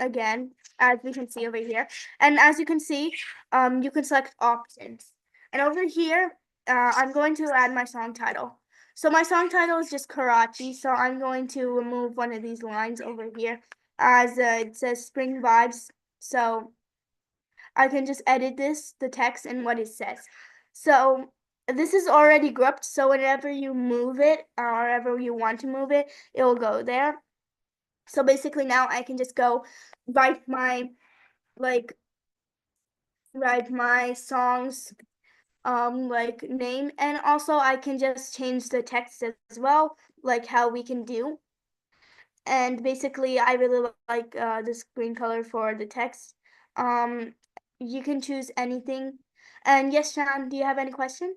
again, as we can see over here. And as you can see, you can select options. And over here, I'm going to add my song title. So my song title is just Karachi. So I'm going to remove one of these lines over here as it says Spring Vibes. So I can just edit the text and what it says. So this is already grouped. So whenever you move it, or wherever you want to move it, it will go there. So basically now I can just go write my songs like name, and also I can just change the text as well, like how we can do. And basically I really like this green color for the text. You can choose anything. And yes, Sean, do you have any question?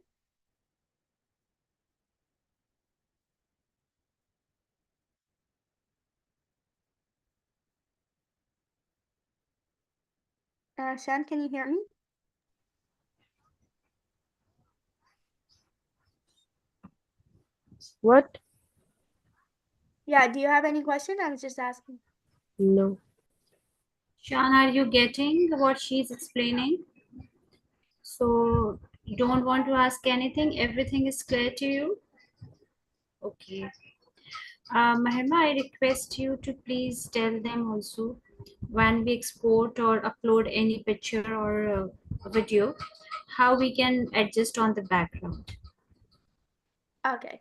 Sean, can you hear me? What? Yeah, do you have any question? I was just asking. No. Sean, are you getting what she's explaining? So you don't want to ask anything? Everything is clear to you? Okay. Mahima, I request you to please tell them also when we export or upload any picture or video, how we can adjust on the background. Okay.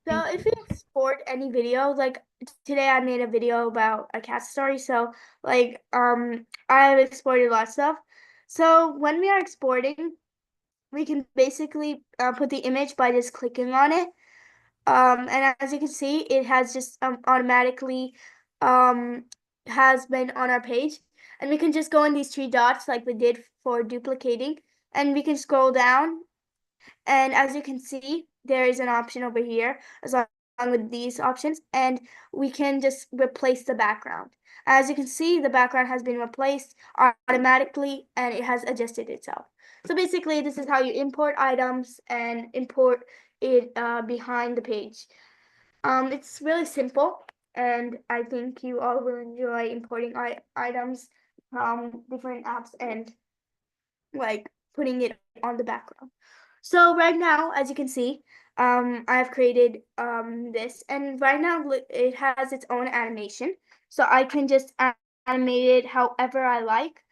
So Thank if you. you export any video, like today I made a video about a cat story, so like I've exported a lot of stuff. So when we are exporting, we can basically put the image by just clicking on it. And as you can see, it has just automatically um has been on our page. And we can just go in these three dots like we did for duplicating, and we can scroll down, and as you can see, there is an option over here along with these options, and we can just replace the background. As you can see, the background has been replaced automatically and it has adjusted itself. So basically, this is how you import items and import it behind the page. It's really simple, and I think you all will enjoy importing items from different apps and like putting it on the background. So right now, as you can see, I've created this, and right now it has its own animation. So I can just animate it however I like.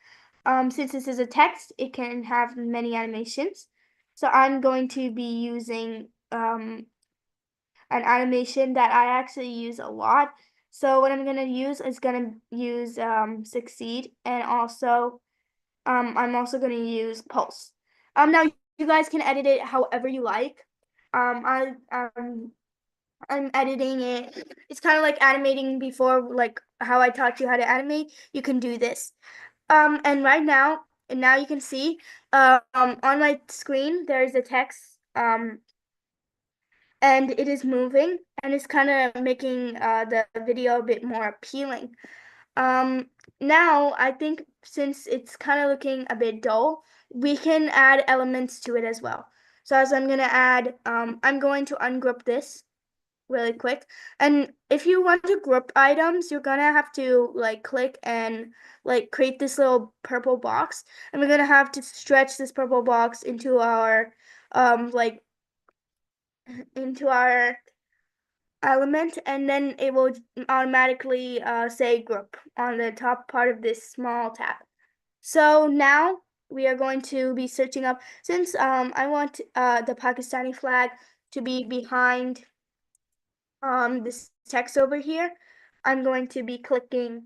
Since this is a text, it can have many animations. So I'm going to be using an animation that I actually use a lot. So what I'm gonna use is gonna use succeed, and also I'm also gonna use pulse. Now you guys can edit it however you like. I'm editing it. It's kind of like animating before, like how I taught you how to animate. You can do this. And right now, and now you can see, on my screen there's a text, and it is moving, and it's kind of making the video a bit more appealing. Now I think since it's kind of looking a bit dull, we can add elements to it as well. So as I'm gonna add, I'm going to ungroup this really quick. And if you want to group items, you're gonna have to like click and like create this little purple box, and we're gonna have to stretch this purple box into our like into our element, and then it will automatically say group on the top part of this small tab. So now we are going to be searching up, since I want the Pakistani flag to be behind this text over here. I'm going to be clicking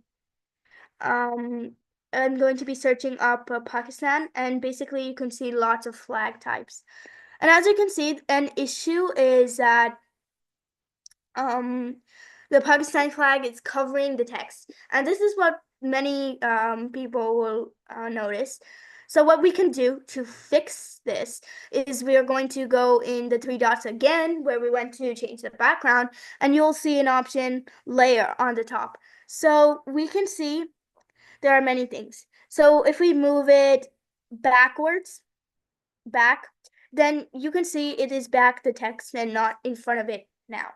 I'm going to be searching up Pakistan, and basically you can see lots of flag types. And as you can see, an issue is that um, the Pakistani flag is covering the text, and this is what many people will notice. So what we can do to fix this is we are going to go in the three dots again where we went to change the background, and you'll see an option layer on the top. So we can see there are many things. So if we move it backwards, back, then you can see it is back the text and not in front of it now.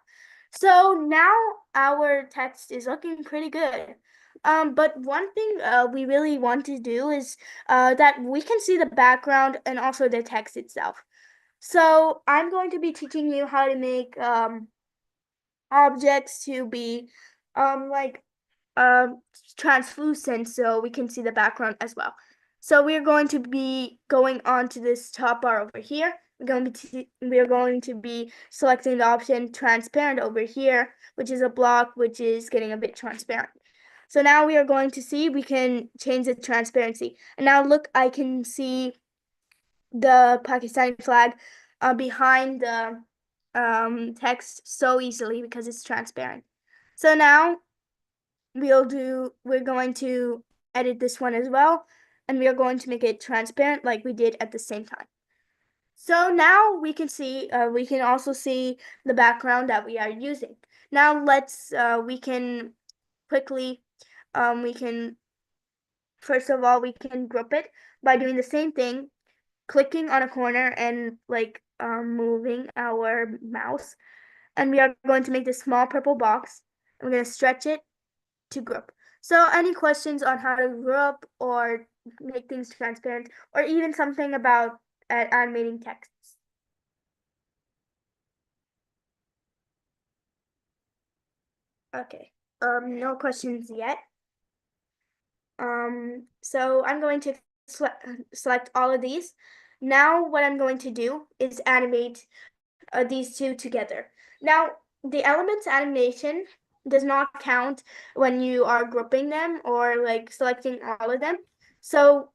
So now our text is looking pretty good. But one thing we really want to do is that we can see the background and also the text itself. So I'm going to be teaching you how to make objects to be like translucent so we can see the background as well. So we're going to be going on to this top bar over here. We're going to be selecting the option transparent over here, which is a block which is getting a bit transparent. So now we are going to see we can change the transparency. And now look, I can see the Pakistani flag behind the text so easily because it's transparent. So now we're going to edit this one as well, and we are going to make it transparent like we did at the same time. So now we can see, we can also see the background that we are using. Now we can quickly, we can, first of all, we can group it by doing the same thing, clicking on a corner and like moving our mouse. And we are going to make this small purple box. And we're going to stretch it to group. So any questions on how to group or make things transparent or even something about animating texts? Okay, no questions yet. So I'm going to select all of these. Now what I'm going to do is animate these two together. Now the elements animation does not count when you are grouping them or like selecting all of them. So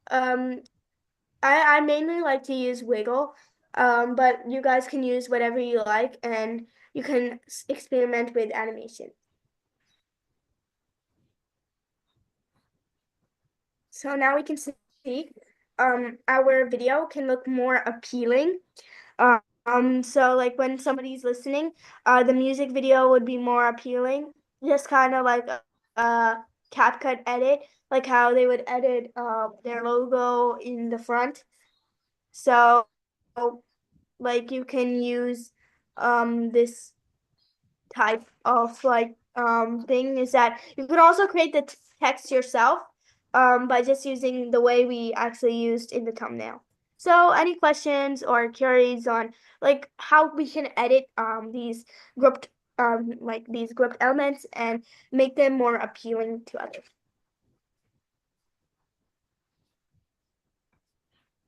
I mainly like to use wiggle, but you guys can use whatever you like and you can experiment with animation. So now we can see our video can look more appealing. So like when somebody's listening, the music video would be more appealing, just kind of like a CapCut edit, like how they would edit their logo in the front. So like you can use this type of like thing is that you can also create the text yourself by just using the way we actually used in the thumbnail. So any questions or queries on like how we can edit these grouped like these grouped elements and make them more appealing to others?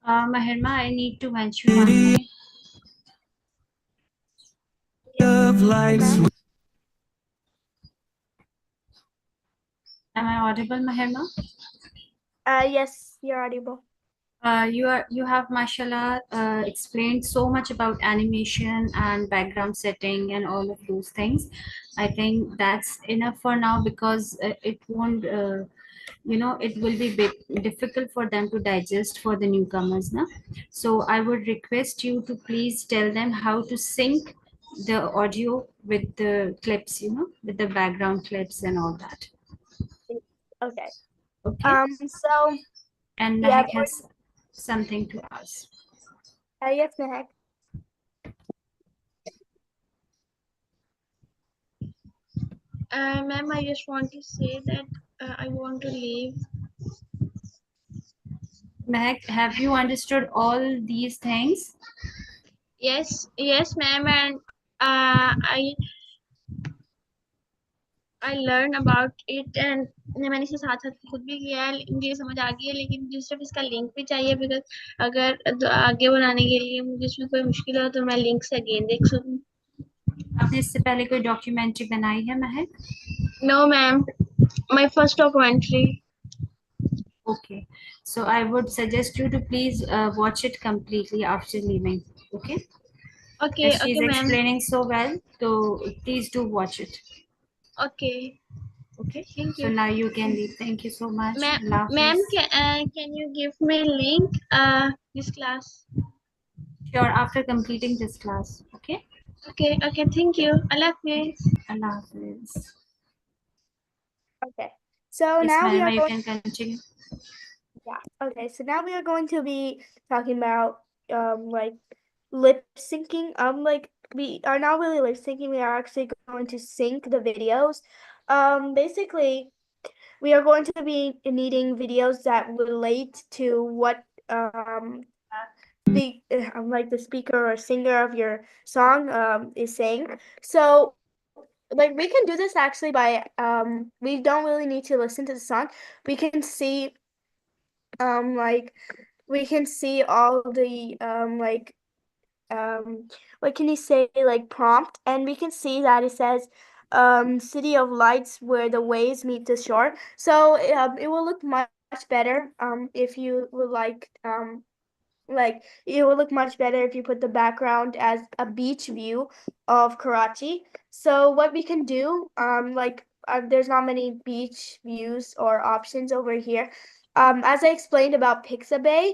Maherma, I need to mention one thing. Of lights. Am I audible, Maherma? Yes, you're audible. You have mashallah explained so much about animation and background setting and all of those things. I think that's enough for now because it won't it will be bit difficult for them to digest for the newcomers now. So I would request you to please tell them how to sync the audio with the clips, with the background clips and all that. Okay. Okay. So And yeah, Mehak has something to ask. yes, Mehak. Ma'am, I just want to say that I want to leave. Mehak, have you understood all these things? Yes, ma'am, and I learned about it and मैंने इसे साथ साथ खुद भी किया है, मुझे ये समझ आ गई है, लेकिन मुझे सिर्फ इसका लिंक भी चाहिए बिकॉज अगर आगे बनाने के लिए मुझे इसमें कोई मुश्किल हो तो मैं लिंक से अगेन देख सकूँ. आपने इससे पहले कोई डॉक्यूमेंट्री बनाई है महक? No, ma'am. My first documentary. Okay, so I would suggest you to please watch it completely after leaving. Okay. Okay, As she's okay, ma'am. explaining so well, so please do watch it. Okay. Okay. Thank So you. now you can leave. Thank you so much. Allah Ma'am, Hafiz. can you give me link this class? Sure, after completing this class. Okay. Okay, okay, thank you. Allah Hafiz. Allah Hafiz. Okay. So Yes, now we ma'am, are you going. can continue. Yeah. Okay. So now we are going to be talking about like lip syncing. Like we are not really lip syncing. We are actually going to sync the videos. Basically, we are going to be needing videos that relate to what the like the speaker or singer of your song is saying. So like we can do this actually by we don't really need to listen to the song. We can see like we can see all the what can you say, like prompt, and we can see that it says city of lights where the waves meet the shore. So it will look much better if you would like it will look much better if you put the background as a beach view of Karachi. So what we can do, there's not many beach views or options over here. As I explained about Pixabay,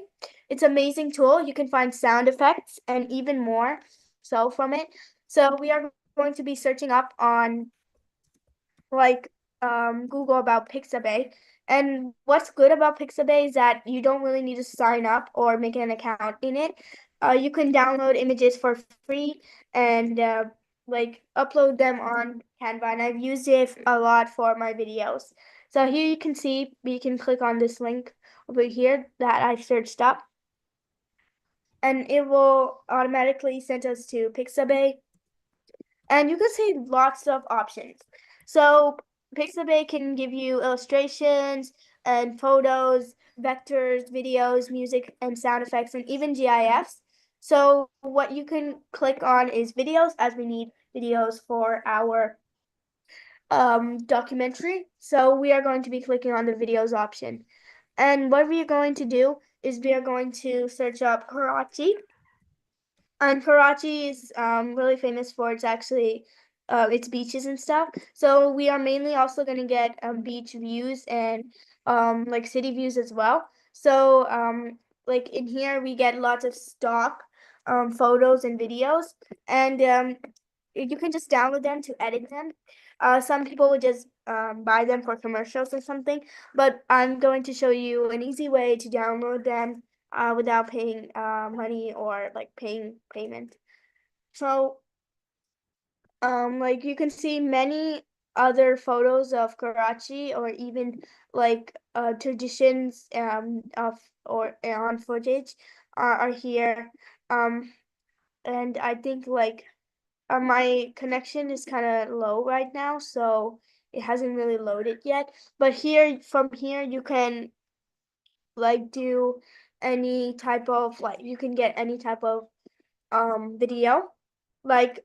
it's an amazing tool. You can find sound effects and even more so from it. So we are going to be searching up on like Google about Pixabay. And what's good about Pixabay is that you don't really need to sign up or make an account in it. You can download images for free and like upload them on Canva. And I've used it a lot for my videos. So here you can see, we can click on this link over here that I searched up. And it will automatically send us to Pixabay. And you can see lots of options. So Pixabay can give you illustrations and photos, vectors, videos, music, and sound effects, and even GIFs. So what you can click on is videos, as we need videos for our documentary. So we are going to be clicking on the videos option. And what we are going to do is we are going to search up Karachi. And Karachi is really famous for its beaches and stuff. So we are mainly also going to get beach views and like city views as well. So like in here we get lots of stock photos and videos, and you can just download them to edit them. Some people would just buy them for commercials or something, but I'm going to show you an easy way to download them without paying money or like paying payment. So like you can see many other photos of Karachi or even like traditions of or on footage are here. And I think like my connection is kind of low right now, so it hasn't really loaded yet. But from here you can like do any type of like you can get any type of video, like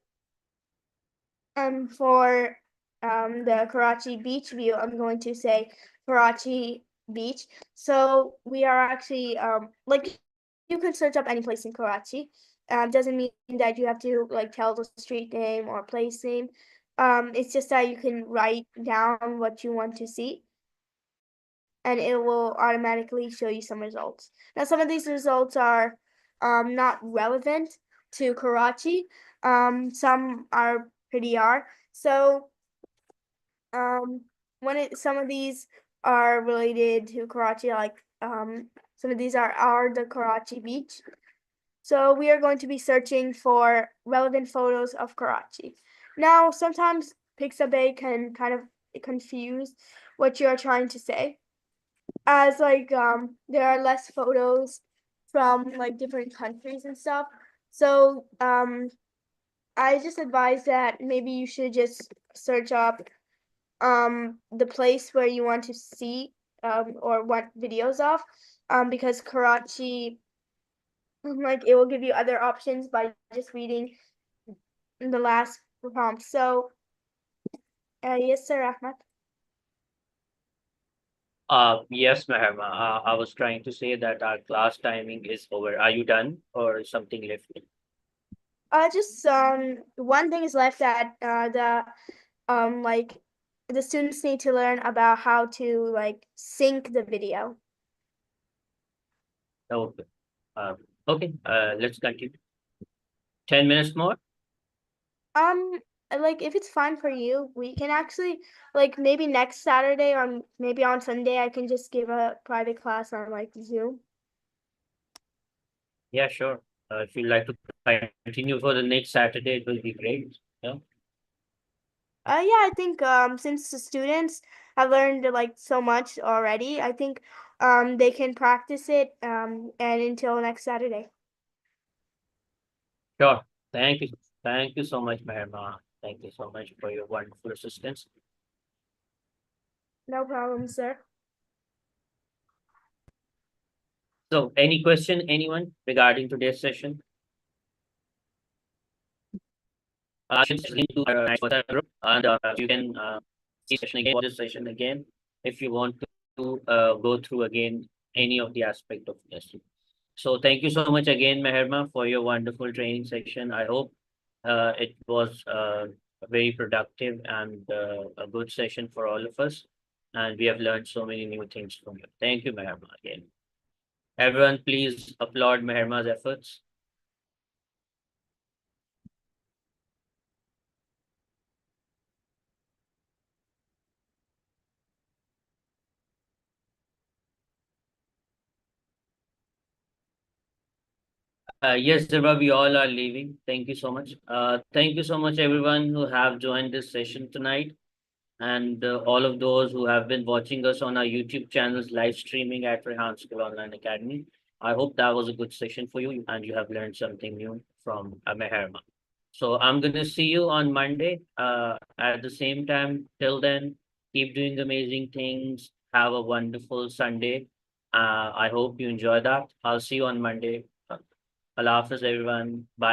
for the Karachi beach view, I'm going to say Karachi beach. So we are actually like you can search up any place in Karachi. Doesn't mean that you have to like tell the street name or place name. It's just that you can write down what you want to see, and it will automatically show you some results. Now, some of these results are not relevant to Karachi. Some are pretty are. So some of these are related to Karachi, like some of these are the Karachi beach. So we are going to be searching for relevant photos of Karachi. Now, sometimes Pixabay can kind of confuse what you are trying to say, as like there are less photos from like different countries and stuff. So I just advise that maybe you should just search up the place where you want to see or want videos of, because Karachi, like it will give you other options by just reading the last prompt. So yes, sir, Ahmed. Yes, ma'am. I was trying to say that our class timing is over. Are you done or something left? Just one thing is left, that like the students need to learn about how to like sync the video. Okay. Okay. Let's continue. 10 minutes more. Um, like if it's fine for you, we can actually like maybe next Saturday or maybe on Sunday I can just give a private class on like Zoom. Yeah, sure. If you'd like to continue for the next Saturday, it will be great. Yeah. Yeah, I think since the students have learned like so much already, I think they can practice it and until next Saturday. Sure. Thank you. Thank you so much, Meherma. Thank you so much for your wonderful assistance. No problem, sir. So, any question, anyone regarding today's session? You can link to our WhatsApp group, and you can see session again, watch this session again, if you want to go through again any of the aspect of this. So, thank you so much again, Meherma, for your wonderful training session. I hope it was very productive and a good session for all of us. And we have learned so many new things from you. Thank you, Meherma, again. Everyone, please applaud Meherma's efforts. Yes, Deba, we all are leaving. Thank you so much. Thank you so much, everyone who have joined this session tonight, and all of those who have been watching us on our YouTube channels live streaming at Rehan School Online Academy. I hope that was a good session for you and you have learned something new from Meherma. So I'm going to see you on Monday at the same time. Till then, keep doing amazing things. Have a wonderful Sunday. I hope you enjoy that. I'll see you on Monday. Allah Hafiz, everyone. Bye.